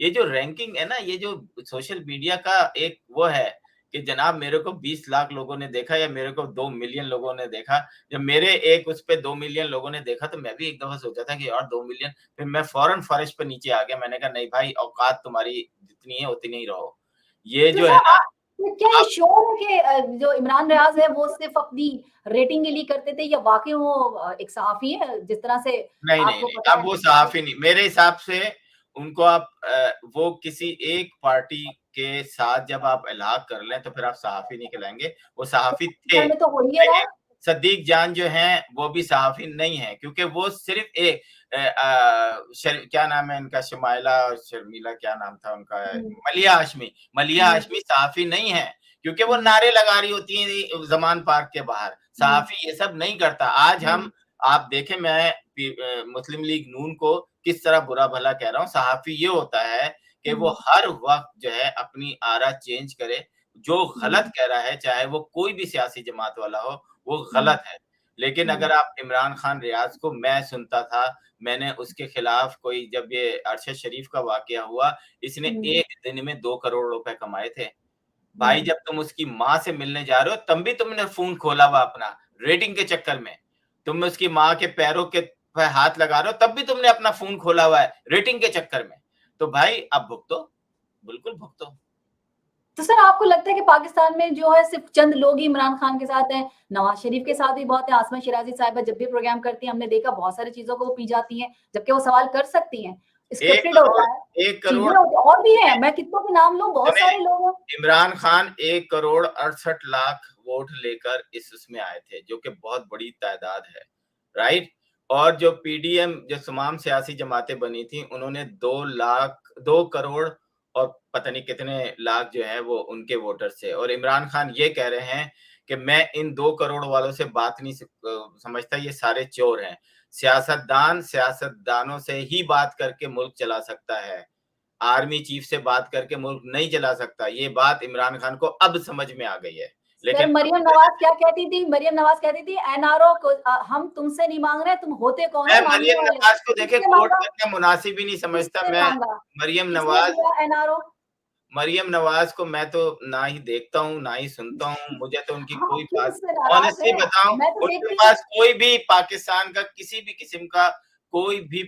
Speaker 3: ये जो रैंकिंग है ना, ये जो सोशल मीडिया का एक वो है कि जनाब मेरे को 20 लाख लोगों ने देखा या मेरे को 2 मिलियन लोगों ने देखा। जब मेरे एक उस पे 2 मिलियन लोगों ने देखा तो मैं भी एक दफा सोचा था कि यार 2 मिलियन, फिर मैं फौरन फर्श पे नीचे आ गया। मैंने कहा नहीं भाई, औकात तुम्हारी जितनी है उतनी ही रहो। ये जो है ना,
Speaker 2: क्या ये शो है कि जो इमरान रियाज है वो सिर्फ अपनी रेटिंग के लिए करते थे या वाकई वो एक सहाफी है जिस तरह से
Speaker 3: नहीं, अब वो सहाफी नहीं मेरे हिसाब से। उनको आप वो किसी एक पार्टी के साथ जब आप इलाक कर लें तो फिर आप सहाफी नहीं कहलाएंगे। वो सहाफी थे
Speaker 2: तो हो ही है।
Speaker 3: सदीक जान जो हैं वो भी सहाफी नहीं है, क्योंकि वो सिर्फ एक क्या नाम है इनका, शमाइला और शर्मिला, क्या नाम था उनका, मलिया हाशमी सहाफी नहीं है, क्योंकि वो नारे लगा रही होती है जमान पार्क के बाहर। सहाफी ये सब नहीं करता। आज हम आप देखें, मैं मुस्लिम लीग नून को किस तरह बुरा भला कह रहा हूँ। सहाफी ये होता है कि वो हर वक्त जो है अपनी आरा चेंज करे, जो गलत कह रहा है चाहे वो कोई भी सियासी जमात वाला हो, वो गलत है। लेकिन अगर आप इमरान खान रियाज को, मैं सुनता था, मैंने उसके खिलाफ कोई, जब ये अरशद शरीफ का वाकया हुआ, इसने एक दिन में 2 करोड़ रुपए कमाए थे। भाई जब तुम उसकी माँ से मिलने जा रहे हो तब भी तुमने फोन खोला हुआ अपना, रेटिंग के चक्कर में। तुम उसकी माँ के पैरों के पे हाथ लगा रहे हो तब भी तुमने अपना फोन खोला हुआ है, रेटिंग के चक्कर में। तो भाई अब भुगतो, बिल्कुल भुगतो।
Speaker 2: तो सर आपको लगता है कि पाकिस्तान में जो है सिर्फ चंद लोग ही इमरान खान के साथ हैं, नवाज शरीफ के साथ भी बहुत है, आसमा शिराजी साहिबा जब भी प्रोग्राम करती हैं हमने देखा बहुत सारी चीजों को वो पी जाती हैं, जबकि वो सवाल कर सकती हैं, स्क्रिप्टेड होता है,
Speaker 3: 1
Speaker 2: चीजें
Speaker 3: करोड़
Speaker 2: होती हैं, और भी हैं, मैं कितनों के नाम लूं, बहुत सारे लोग हैं।
Speaker 3: इमरान खान 1 करोड़ 68 लाख वोट लेकर इस उसमें आए थे, जो कि बहुत बड़ी तादाद है, राइट। और जो पीडीएम, जो तमाम सियासी जमातें बनी थी, उन्होंने 2 करोड़ और पता नहीं कितने लाख जो है वो उनके वोटर्स थे। और इमरान खान ये कह रहे हैं कि मैं इन 2 करोड़ वालों से बात नहीं समझता, ये सारे चोर हैं। सियासतदानों से ही बात करके मुल्क चला सकता है, आर्मी चीफ से बात करके मुल्क नहीं चला सकता। ये बात इमरान खान को अब समझ में आ गई है।
Speaker 2: सर मरियम नवाज क्या कहती थी? मरियम नवाज कहती थी एनआरओ को हम तुमसे नहीं मांग रहे, तुम होते कौन
Speaker 3: मैं
Speaker 2: हो मांगने
Speaker 3: मरियम
Speaker 2: वाले?
Speaker 3: नवाज को देखे
Speaker 2: किससे
Speaker 3: कोर्ट
Speaker 2: मांगा?
Speaker 3: करना मुनासिब ही नहीं समझता।
Speaker 2: किससे
Speaker 3: मैं
Speaker 2: मांगा?
Speaker 3: मरियम
Speaker 2: किसने
Speaker 3: नवाज
Speaker 2: दिया एनआरओ?
Speaker 3: मरियम नवाज को मैं तो ना ही देखता हूँ ना ही सुनता हूँ, मुझे तो उनकी
Speaker 2: आप
Speaker 3: कोई
Speaker 2: क्यों
Speaker 3: बात,
Speaker 2: उससे नाराज
Speaker 3: ऑनेस्टली
Speaker 2: हैं?
Speaker 3: बताऊं,
Speaker 2: मैं तो
Speaker 3: उनके
Speaker 2: देखती हूँ।
Speaker 3: पास कोई भी पाकिस्तान का किसी भी किस्म का कोई भी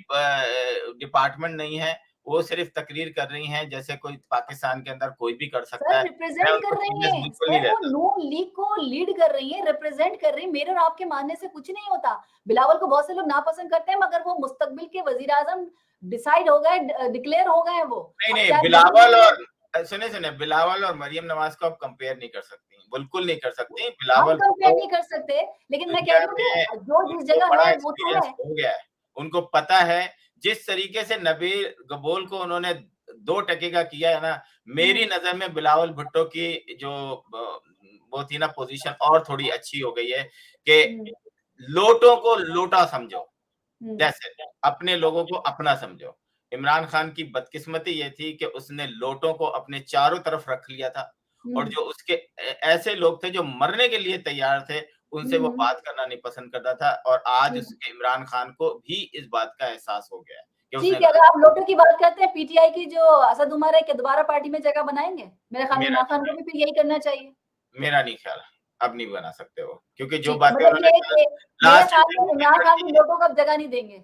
Speaker 3: डिपार्टमेंट नहीं है। वो सिर्फ तकरीर कर रही हैं जैसे कोई पाकिस्तान के अंदर कोई भी कर सकता
Speaker 2: सर
Speaker 3: है। मैं
Speaker 2: रिप्रेजेंट
Speaker 3: उनको
Speaker 2: कर रही
Speaker 3: सीरियस
Speaker 2: हैं,
Speaker 3: बिल्कुल नहीं
Speaker 2: सर वो
Speaker 3: रहता।
Speaker 2: नून लीग को लीड कर रही हैं, रिप्रेजेंट कर रही हैं। मेरे और आपके मानने से कुछ नहीं होता। बिलावल को बहुत से लोग नापसंद करते हैं, मगर वो मुस्तकबिल के वजीर आजम डिसाइड हो गए, डिक्लेयर हो गए हैं वो।
Speaker 3: नहीं
Speaker 2: अब
Speaker 3: नहीं,
Speaker 2: चाहे
Speaker 3: बिलावल और सुने बिलावल और मरियम नवाज को आप कंपेयर नहीं कर सकती, बिल्कुल नहीं कर सकती।
Speaker 2: हम
Speaker 3: बिलावल
Speaker 2: कंपेयर
Speaker 3: भुट्टो
Speaker 2: नहीं कर सकते, लेकिन मैं कह
Speaker 3: दुनिया
Speaker 2: रही हूँ
Speaker 3: में,
Speaker 2: कि जो जिस
Speaker 3: उनको
Speaker 2: जगह
Speaker 3: बड़ा
Speaker 2: है वो तो
Speaker 3: एक्सपीरियंस
Speaker 2: है।
Speaker 3: हो गया है। उनको पता है जिस तरीके से नबील गबोल को उन्होंने 2 टके का किया है ना, मेरी नजर में बिलावल भुट्टो की जो वो थी ना पोजीशन, और थोड़ी अच्छी हो गई है कि लोटों को लोटा समझो, जैसे अपने लोगों को अपना समझो। इमरान खान की बदकिस्मती ये थी कि उसने लोटों को अपने चारों तरफ रख लिया था, और जो उसके ऐसे लोग थे जो मरने के लिए तैयार थे, उनसे वो बात करना नहीं पसंद करता था। और आज उसके इमरान खान को भी इस बात का एहसास हो गया है कि उसने
Speaker 2: ठीक है, अगर आप लोटो की बात करते हैं, पीटीआई की जो असद उमर है, क्या दोबारा पार्टी में जगह बनाएंगे? मेरे ख्याल में
Speaker 3: मेरा
Speaker 2: इमरान खान को भी फिर यही करना चाहिए।
Speaker 3: मेरा नहीं ख्याल, अब नहीं बना सकते वो, क्योंकि जो
Speaker 2: ठीक है,
Speaker 3: बातें
Speaker 2: मतलब
Speaker 3: उन्होंने
Speaker 2: ये है कि मेरे
Speaker 3: लास्ट
Speaker 2: ख्याल में
Speaker 3: इंटरव्यू में
Speaker 2: इमरान खान
Speaker 3: कर
Speaker 2: भी
Speaker 3: दी है,
Speaker 2: लोटो को अब जगह नहीं देंगे।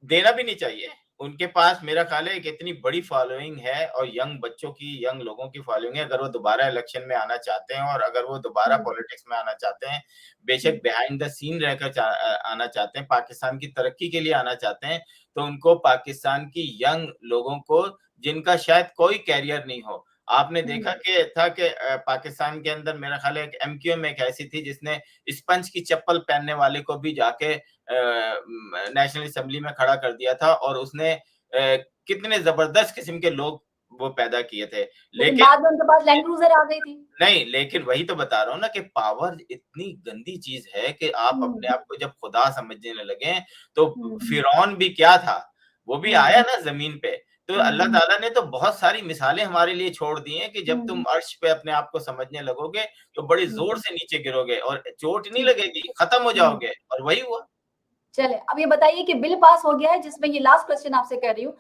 Speaker 3: देना भी नहीं चाहिए। उनके पास मेरा ख्याल है एक इतनी बड़ी फॉलोइंग है, और यंग बच्चों की, यंग लोगों की फॉलोइंग है। अगर वो दोबारा इलेक्शन में आना चाहते हैं, और अगर वो दोबारा पॉलिटिक्स में आना चाहते हैं, बेशक बिहाइंड द सीन रहकर आना चाहते हैं, पाकिस्तान की तरक्की के लिए आना चाहते हैं, तो उनको पाकिस्तान की यंग लोगों को, जिनका शायद कोई कैरियर नहीं हो, आपने देखा कि था कि पाकिस्तान के अंदर मेरा ख्याल है एक एमक्यूएम एक ऐसी थी जिसने स्पंज की चप्पल पहनने वाले को भी जाके नेशनल असेंबली में खड़ा कर दिया था, और उसने कितने जबरदस्त किस्म के लोग वो पैदा किए थे।
Speaker 2: लेकिन
Speaker 3: लेकिन
Speaker 2: बाद में उनके पास लैंड क्रूजर आ गई थी।
Speaker 3: नहीं, लेकिन वही तो बता रहा हूँ ना कि पावर इतनी गंदी चीज है कि आप अपने आप को जब खुदा समझने लगे, तो फिरौन भी क्या था, वो भी आया ना जमीन पे। तो अल्लाह ताला ने तो बहुत सारी मिसालें हमारे लिए छोड़ दी हैं कि जब तुम अर्श पे अपने आप को समझने लगोगे तो बड़ी जोर से नीचे गिरोगे और चोट नहीं लगेगी, खत्म हो जाओगे, और वही हुआ।
Speaker 2: चले, अब ये बताइए कि बिल पास हो गया है जिसमें, ये लास्ट क्वेश्चन आपसे कर रही हूँ,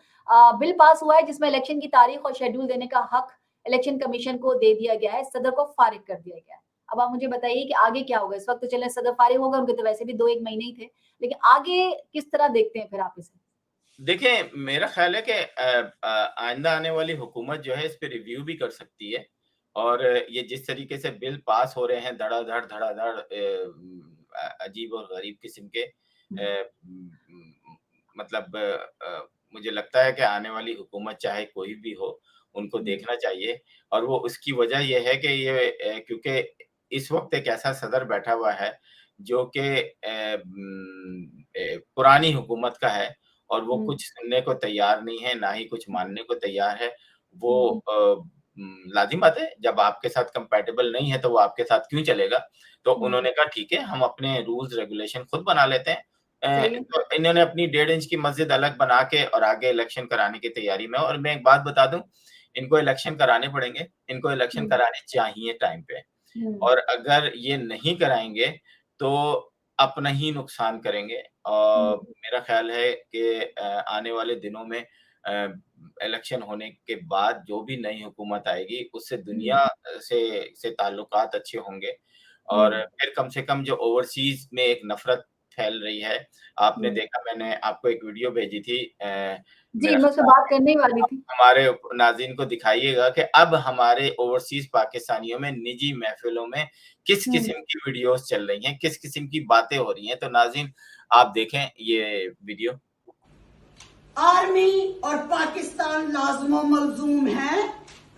Speaker 2: बिल पास हुआ है जिसमें इलेक्शन की तारीख और शेड्यूल देने का हक इलेक्शन कमीशन को दे दिया गया है, सदर को फारिग कर दिया गया है। अब आप मुझे बताइए कि आगे क्या होगा? इस वक्त तो चले सदर फारिग होगा, उनके तो वैसे भी 2-1 महीने ही थे, लेकिन आगे किस तरह देखते हैं फिर आप इसे?
Speaker 3: देखिए, मेरा ख़्याल है कि आइंदा आने वाली हुकूमत जो है इस पे रिव्यू भी कर सकती है, और ये जिस तरीके से बिल पास हो रहे हैं धड़ाधड़ अजीब और गरीब किस्म के, मतलब मुझे लगता है कि आने वाली हुकूमत चाहे कोई भी हो, उनको देखना चाहिए। और वो उसकी वजह ये है कि ये क्योंकि इस वक़्त एक ऐसा सदर बैठा हुआ है जो कि पुरानी हुकूमत का है, और वो कुछ सुनने को तैयार नहीं है, ना ही कुछ मानने को तैयार है। वो लाज़िम बात है, जब आपके साथ कंपैटिबल नहीं है, तो वो आपके साथ क्यों चलेगा? तो उन्होंने कहा ठीक है, हम अपने रूल्स रेगुलेशन खुद बना लेते हैं। तो इन्होंने अपनी 1.5 इंच की मस्जिद अलग बना के और आगे इलेक्शन कराने की तैयारी में। और मैं एक बात बता दूँ, इनको इलेक्शन कराने पड़ेंगे, इनको इलेक्शन कराने चाहिए टाइम पे। और अगर ये नहीं कराएँगे, तो अपना ही नुकसान करेंगे। और मेरा ख्याल है कि आने वाले दिनों में इलेक्शन होने के बाद जो भी नई हुकूमत आएगी उससे दुनिया से ताल्लुकात अच्छे होंगे और फिर कम से कम जो ओवरसीज में एक नफरत फैल रही है। आपने देखा, मैंने आपको एक वीडियो भेजी थी,
Speaker 2: जी,
Speaker 3: मेरा
Speaker 2: मैं उससे बात करने ही वाली थी।
Speaker 3: हमारे नाज़रीन को दिखाइएगा कि अब हमारे ओवरसीज़ पाकिस्तानियों में निजी महफ़िलों में किस किस्म की वीडियोज़ चल रही हैं, किस किस्म की बातें हो रही हैं। तो नाज़रीन आप देखें ये वीडियो।
Speaker 4: आर्मी और पाकिस्तान लाज़िमो मलज़ूम है,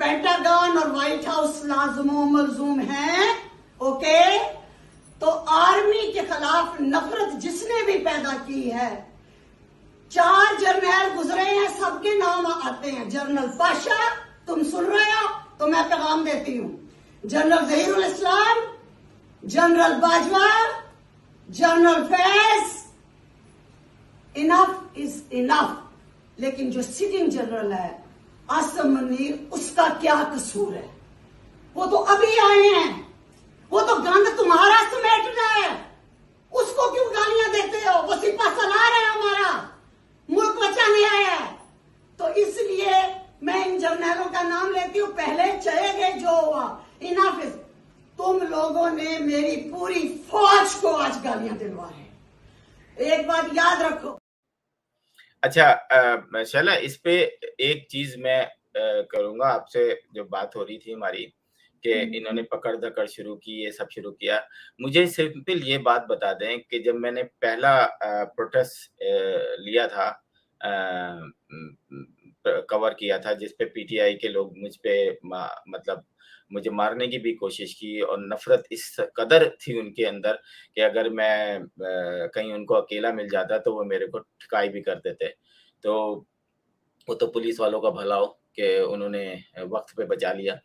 Speaker 4: पेंटागन और व्हाइट हाउस लाज़िमो मलज़ूम है, ओके। तो आर्मी के खिलाफ नफरत जिसने भी पैदा की है, 4 जर्नल गुजरे हैं, सबके नाम आते हैं। जनरल पाशा, तुम सुन रहे हो तो मैं पैगाम देती हूं, general Zaheerul Islam, general Bajwa, general Faiz, enough is enough. लेकिन जो सिटिंग जनरल है आसिम मुनीर, उसका क्या कसूर है? वो तो अभी आए हैं, वो तो गंद तुम्हारा समेटना है, उसको क्यों गालियां देते हो? वो सिपा सलार है, हमारा मुल्क बचाने आया है। तो इसलिए मैं इन जर्नलों का नाम लेती हूं, पहले चले गए जो हुआ, इनफ इज। तुम लोगों ने मेरी पूरी फौज को आज गालियां दिलवा है। एक बात याद रखो।
Speaker 3: अच्छा शैला, इस पे एक चीज मैं करूंगा आपसे। जो बात हो रही थी हमारी कि इन्होंने पकड़ धकड़ शुरू की, ये सब शुरू किया। मुझे सिंपल ये बात बता दें कि जब मैंने पहला प्रोटेस्ट लिया था, कवर किया था, जिसपे पीटीआई के लोग मुझ पे मतलब मुझे मारने की भी कोशिश की और नफरत इस कदर थी उनके अंदर कि अगर मैं कहीं उनको अकेला मिल जाता तो वो मेरे को ठिकाई भी कर देते। तो वो तो पुलिस वालों का भला हो कि उन्होंने वक्त पे बचा लिया।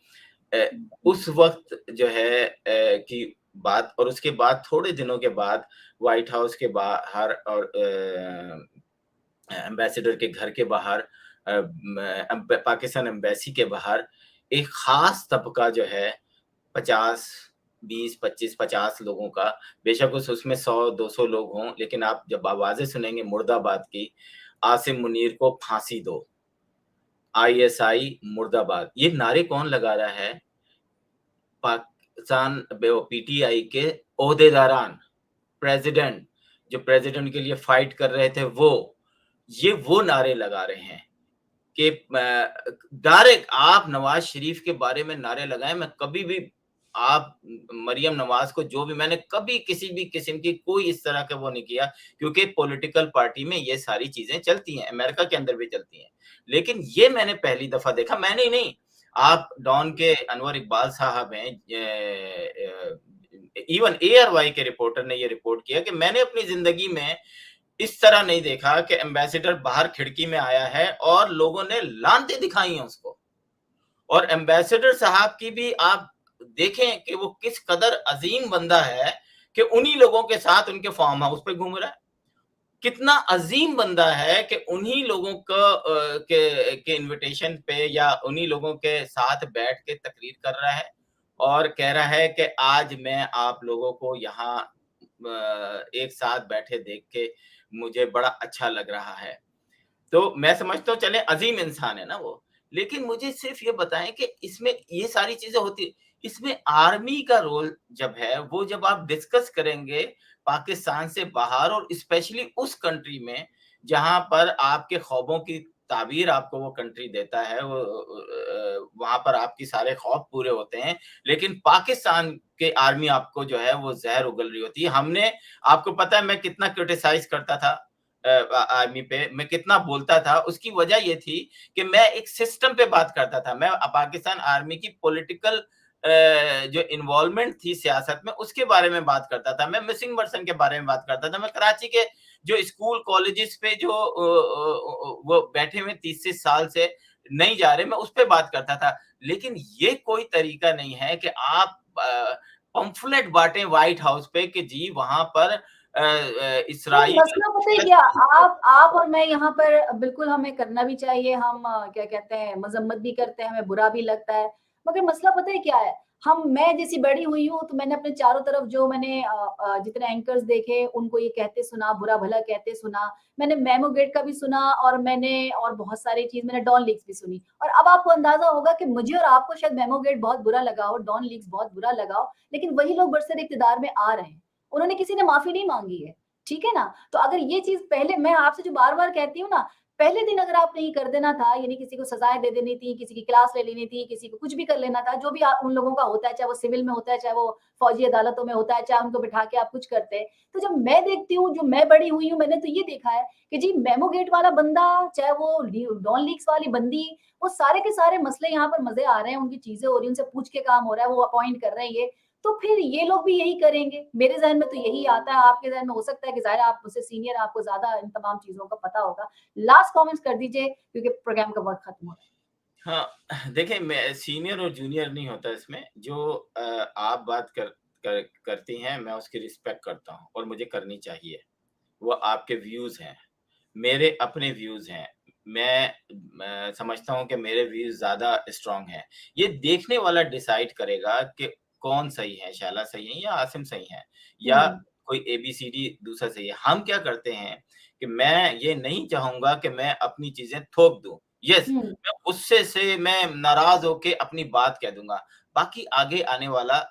Speaker 3: उस वक्त जो है की बात, और उसके बाद थोड़े दिनों के बाद व्हाइट हाउस के बाहर और एम्बेसडर के घर के बाहर, पाकिस्तान एम्बेसी के बाहर एक खास तबका जो है 50, 20, 25, 50 लोगों का, बेशक उसमें 100-200 लोग हों, लेकिन आप जब आवाजें सुनेंगे मुर्दाबाद की, आसिम मुनीर को फांसी दो, आईएसआई मुर्दाबाद, ये नारे कौन लगा रहा है? पाकिस्तान पीटीआई के ओहदेदारान, प्रेसिडेंट, जो प्रेसिडेंट के लिए फाइट कर रहे थे ये वो नारे लगा रहे हैं कि डायरेक्ट आप नवाज शरीफ के बारे में नारे लगाएं। मैं कभी भी आप मरियम नवाज को जो भी, मैंने कभी किसी भी किस्म की कोई इस तरह का वो नहीं किया, क्योंकि पॉलिटिकल पार्टी में ये सारी चीजें चलती हैं, अमेरिका के अंदर भी चलती हैं। लेकिन ये मैंने पहली दफा देखा, मैंने ही नहीं, आप डॉन के अनवर इकबाल साहब हैं, इवन ARY के रिपोर्टर ने ये रिपोर्ट किया कि मैंने अपनी जिंदगी में इस तरह नहीं देखा कि एम्बेसडर बाहर खिड़की में आया है और लोगों ने लानतें दिखाई हैं उसको। और एम्बेसडर साहब की भी आप देखें कि वो किस कदर अजीम बंदा है कि उन्हीं लोगों के साथ उनके फार्म हाउस पे घूम रहा है। कितना अजीम बंदा है कि उन्हीं लोगों के इनविटेशन पे या उन्हीं लोगों के साथ बैठ के तकरीर कर रहा है और कह रहा है कि आज मैं आप लोगों को यहाँ एक साथ बैठे देख के मुझे बड़ा अच्छा लग रहा है। तो मैं समझता हूँ चले अजीम इंसान है ना वो, लेकिन मुझे सिर्फ ये बताएं कि इसमें ये सारी चीजें होती, इसमें आर्मी का रोल जब है, वो जब आप डिस्कस करेंगे पाकिस्तान से बाहर और स्पेशली उस कंट्री में जहां पर आपके ख्वाबों की ताबीर आपको वो कंट्री देता है, वो वहां पर आपकी सारे ख्वाब पूरे होते हैं, लेकिन पाकिस्तान के आर्मी आपको जो है वो जहर उगल रही होती है। हमने, आपको पता है मैं कितना क्रिटिसाइज करता था आर्मी पे, मैं कितना बोलता था, उसकी वजह ये थी कि मैं एक सिस्टम पे बात करता था। मैं पाकिस्तान आर्मी की पॉलिटिकल जो इन्वॉल्वमेंट थी सियासत में, उसके बारे में बात करता था। मैं मिसिंग पर्सन के बारे में बात करता था। मैं कराची के जो स्कूल कॉलेजेस पे जो वो बैठे हुए 30 साल से नहीं जा रहे, मैं उस पे बात करता था। लेकिन ये कोई तरीका नहीं है कि आप पंफलेट बांटे व्हाइट हाउस पे कि जी वहां पर इसराइल।
Speaker 2: मसला पता है क्या, आप और मैं यहाँ पर बिल्कुल हमें करना भी चाहिए, हम क्या कहते हैं मजम्मत भी करते हैं, हमें बुरा भी लगता है, मगर मसला पता है क्या है, मैं जैसी बड़ी हुई हूँ तो मैंने अपने चारों तरफ जो मैंने जितने एंकर्स देखे उनको ये कहते सुना, बुरा-भला कहते सुना। मैंने मेमो गेट का भी सुना और मैंने और बहुत सारी चीज़ मैंने डॉन लीक्स भी सुनी। और अब आपको अंदाज़ा होगा कि मुझे और आपको शायद मेमो गेट बहुत बुरा लगा हो, डॉन लीक्स बहुत बुरा लगा हो, लेकिन वही लोग बरसर इक़्तिदार में आ रहे हैं। उन्होंने किसी ने माफ़ी नहीं माँगी है, ठीक है ना? तो अगर ये चीज़ पहले मैं आपसे जो बार-बार कहती हूँ ना, पहले दिन अगर आपने ये कर देना था, यानी किसी को सज़ाएँ दे देनी थी, किसी की क्लास ले लेनी थी, किसी को कुछ भी कर लेना था, जो भी उन लोगों का होता है, चाहे वो सिविल में होता है, चाहे वो फौजी अदालतों में होता है, चाहे उनको बिठा के आप कुछ करते हैं। तो जब मैं देखती हूँ, जो मैं बड़ी हुई हूँ, मैंने तो ये देखा है कि जी मेमो गेट वाला बंदा, चाहे वो डॉन लीक्स वाली बंदी, वो सारे के सारे मसले यहाँ पर मज़े आ रहे हैं, उनकी चीज़ें हो रही हैं, उनसे पूछ के काम हो रहा है, वो अपॉइंट कर रहे हैं ये। तो फिर ये लोग भी यही करेंगे। मेरे ज़हन में तो यही आता है, आपके ज़हन में हो सकता है कि ज़ाहिर है आप मुझसे सीनियर, आपको ज़्यादा इन तमाम चीज़ों का पता होगा। लास्ट कमेंट्स कर दीजिए क्योंकि प्रोग्राम का वक़्त खत्म हो रहा है।
Speaker 3: हाँ, देखिए मैं सीनियर और जूनियर नहीं होता इसमें, जो आप बात करती हैं, मैं उसकी रिस्पेक्ट करता हूँ और मुझे करनी चाहिए। वो आपके व्यूज़ हैं, मेरे अपने व्यूज़ हैं। मैं समझता हूँ कि मेरे व्यूज़ ज़्यादा स्ट्रॉन्ग हैं। ये देखने वाला डिसाइड करेगा कि कौन सही है, शैला सही है या आसिम सही है या
Speaker 2: हुँ,
Speaker 3: कोई एबीसीडी दूसरा सही है। हम क्या करते हैं कि मैं ये नहीं चाहूँगा कि मैं अपनी चीज़ें थोप दूँ। येस,
Speaker 2: हुँ।
Speaker 3: मैं गुस्से से मैं नाराज़ होके अपनी बात कह दूँगा। बाकी आगे आने वाला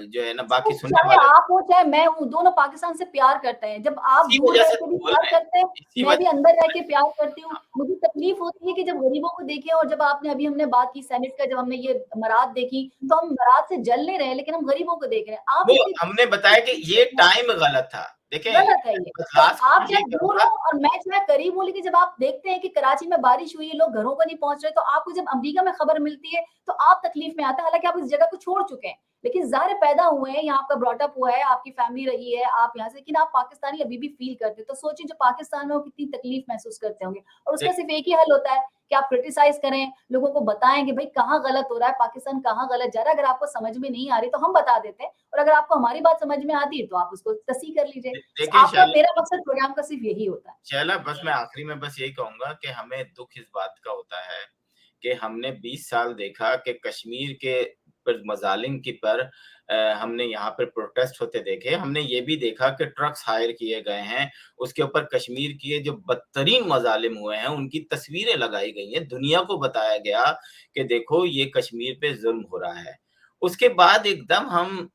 Speaker 3: जो है ना,
Speaker 2: तो
Speaker 3: बाकी सुनने
Speaker 2: चाहे
Speaker 3: वाले
Speaker 2: आप हो, चाहे मैं हूँ, दोनों पाकिस्तान से प्यार करते हैं। जब आप
Speaker 3: इसी
Speaker 2: दूर
Speaker 3: वजह
Speaker 2: रह
Speaker 3: से
Speaker 2: के
Speaker 3: तो
Speaker 2: भी
Speaker 3: बोल
Speaker 2: प्यार
Speaker 3: रहे हैं,
Speaker 2: करते हैं,
Speaker 3: इसी
Speaker 2: मैं भी
Speaker 3: वजह से
Speaker 2: अंदर
Speaker 3: बोल
Speaker 2: रह
Speaker 3: रहे
Speaker 2: के
Speaker 3: हैं।
Speaker 2: प्यार करती हूँ। मुझे तकलीफ होती है कि जब गरीबों को देखें और जब आपने अभी हमने बात की सेनेट का, जब हमने ये मराद देखी, तो हम मराद से जल नहीं रहे हैं, लेकिन हम गरीबों को देख रहे हैं। आप
Speaker 3: वो
Speaker 2: इतनी
Speaker 3: हमने बताया कि ये टाइम गलत था। देखें,
Speaker 2: गलत है ये।
Speaker 3: बस
Speaker 2: तो
Speaker 3: लास्ट
Speaker 2: आप
Speaker 3: कमेंट
Speaker 2: चाहे
Speaker 3: यही
Speaker 2: दूर
Speaker 3: करूँगा।
Speaker 2: हो और मैं चाहे करीब हूँ, लेकिन जब आप देखते हैं कि कराची में बारिश हुई है, लोग घरों को नहीं पहुँच रहे, तो आपको जब अमेरिका में खबर मिलती है, तो आप तकलीफ में आते हैं। हालाँकि आप इस जगह को छोड़ चुके हैं, लेकिन ज़ाहिर है पैदा हुए हैं, यहाँ आपका ब्रॉट अप हुआ है, आपकी फैमिली रही है, आप यहाँ से, लेकिन आप पाकिस्तानी अभी भी फ़ील करते हैं। तो सोचिए जो पाकिस्तान में वो कितनी तकलीफ महसूस करते होंगे और उसका
Speaker 3: देख
Speaker 2: सिर्फ़ एक ही हल होता है कि आप क्रिटिसाइज़ करें, लोगों को बताएँ कि भई कहाँ गलत हो रहा है, पाकिस्तान कहाँ गलत जा रहा है। अगर आपको समझ में नहीं आ रही, तो हम बता देते हैं और अगर आपको हमारी बात समझ में आती है, तो आप उसको तस्हीह कर लीजिए।
Speaker 3: देखिए
Speaker 2: आपका मेरा मकसद प्रोग्राम का सिर्फ़ यही होता है।
Speaker 3: शैला, बस मैं आखिरी में बस यही कहूँगा कि हमें दुःख इस बात का होता है कि हमने 20 साल देखा कि कश्मीर के पर मज़ालिम की पर हमने यहाँ पर प्रोटेस्ट होते देखे। हमने ये भी देखा कि ट्रक्स हायर किए गए हैं, उसके ऊपर कश्मीर के जो बदतरीन मज़ालिम हुए हैं, उनकी तस्वीरें लगाई गई हैं। दुनिया को बताया गया कि देखो ये कश्मीर पे ज़ुल्म हो रहा है। उसके बाद एकदम हम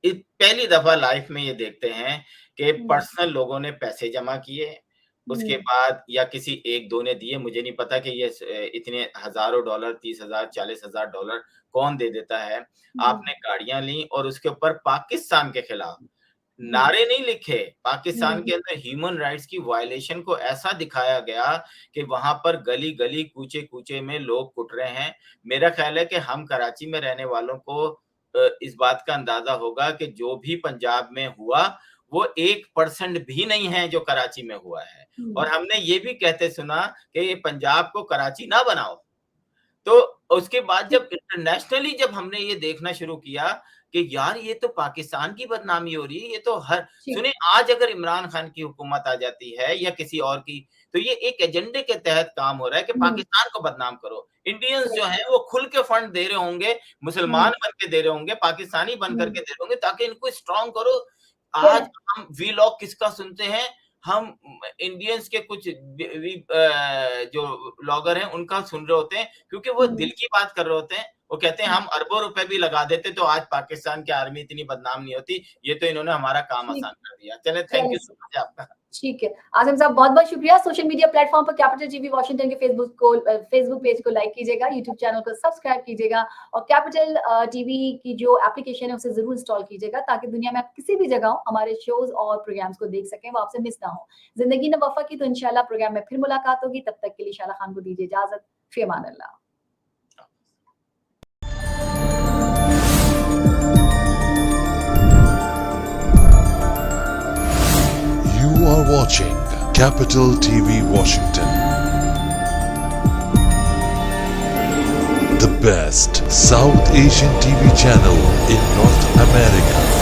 Speaker 3: पहली दफा लाइफ में ये देखते हैं कि
Speaker 2: हुँ,
Speaker 3: पर्सनल लोगों ने पैसे जमा किए, उसके
Speaker 2: हुँ,
Speaker 3: बाद या किसी एक दो ने दिए, मुझे नहीं पता कि ये इतने हज़ारों डॉलर, 30,000 40,000 डॉलर कौन दे देता है।
Speaker 2: हुँ,
Speaker 3: आपने गाड़ियाँ ली और उसके ऊपर पाकिस्तान के खिलाफ
Speaker 2: हुँ,
Speaker 3: नारे नहीं लिखे, पाकिस्तान
Speaker 2: हुँ,
Speaker 3: के अंदर ह्यूमन राइट्स की वायलेशन को ऐसा दिखाया गया कि वहाँ पर गली-गली, कूचे-कूचे में लोग कुट रहे हैं। मेरा ख़्याल है कि हम कराची में रहने वालों को इस बात का अंदाज़ा होगा कि जो भी पंजाब में हुआ, वो 1% भी नहीं है जो कराची में हुआ है।
Speaker 2: हुँ,
Speaker 3: और हमने ये भी कहते सुना कि ये पंजाब को कराची ना बनाओ। तो उसके बाद
Speaker 2: ठीक
Speaker 3: जब इंटरनेशनली जब हमने ये देखना शुरू किया कि यार ये तो पाकिस्तान की बदनामी हो रही है, ये तो हर
Speaker 2: ठीक
Speaker 3: सुने आज अगर इमरान खान की हुकूमत आ जाती है या किसी और की, तो ये एक एजेंडे के तहत काम हो रहा है कि
Speaker 2: हुँ,
Speaker 3: पाकिस्तान को बदनाम करो। इंडियंस
Speaker 2: सही,
Speaker 3: जो हैं वो खुल के फंड दे रहे होंगे,
Speaker 2: हुँ,
Speaker 3: मुसलमान बन के दे रहे होंगे, पाकिस्तानी बन
Speaker 2: हुँ,
Speaker 3: करके दे रहे होंगे ताकि इनको स्ट्रॉन्ग करो। आज
Speaker 2: करेक्ट,
Speaker 3: हम वीलॉग किसका सुनते हैं? हम इंडियंस के कुछ जो ब्लॉगर हैं उनका सुन रहे होते हैं क्योंकि वो
Speaker 2: हुँ,
Speaker 3: दिल की बात कर रहे होते हैं। वो कहते हैं
Speaker 2: हुँ,
Speaker 3: हम अरबों रुपए भी लगा देते तो आज पाकिस्तान की आर्मी इतनी बदनाम नहीं होती। ये तो इन्होंने हमारा काम
Speaker 2: ठीक,
Speaker 3: आसान कर दिया। चलें, थैंक
Speaker 2: चलें
Speaker 3: यू सो मच आपका।
Speaker 2: ठीक है। आज़म साहब बहुत-बहुत शुक्रिया। सोशल मीडिया प्लेटफ़ॉर्म पर कैपिटल टीवी वॉशिंगटन के फ़ेसबुक पेज को लाइक कीजिएगा, यूट्यूब चैनल को सब्सक्राइब कीजिएगा और कैपिटल टीवी की जो एप्लीकेशन है उसे ज़रूर इंस्टॉल कीजिएगा ताकि दुनिया में आप किसी भी जगह हो, हमारे शोज़ और प्रोग्राम्स को देख सकें, वो आपसे मिस ना हो। ज़िंदगी ने वफ़ा की तो इंशाअल्लाह प्रोग्राम में फिर मुलाकात होगी, तब तक के लिए शाला खान को दीजिए इजाज़त। फ़ी अमान-अल्लाह।
Speaker 5: You are watching Capital TV Washington, the best South Asian TV channel in North America.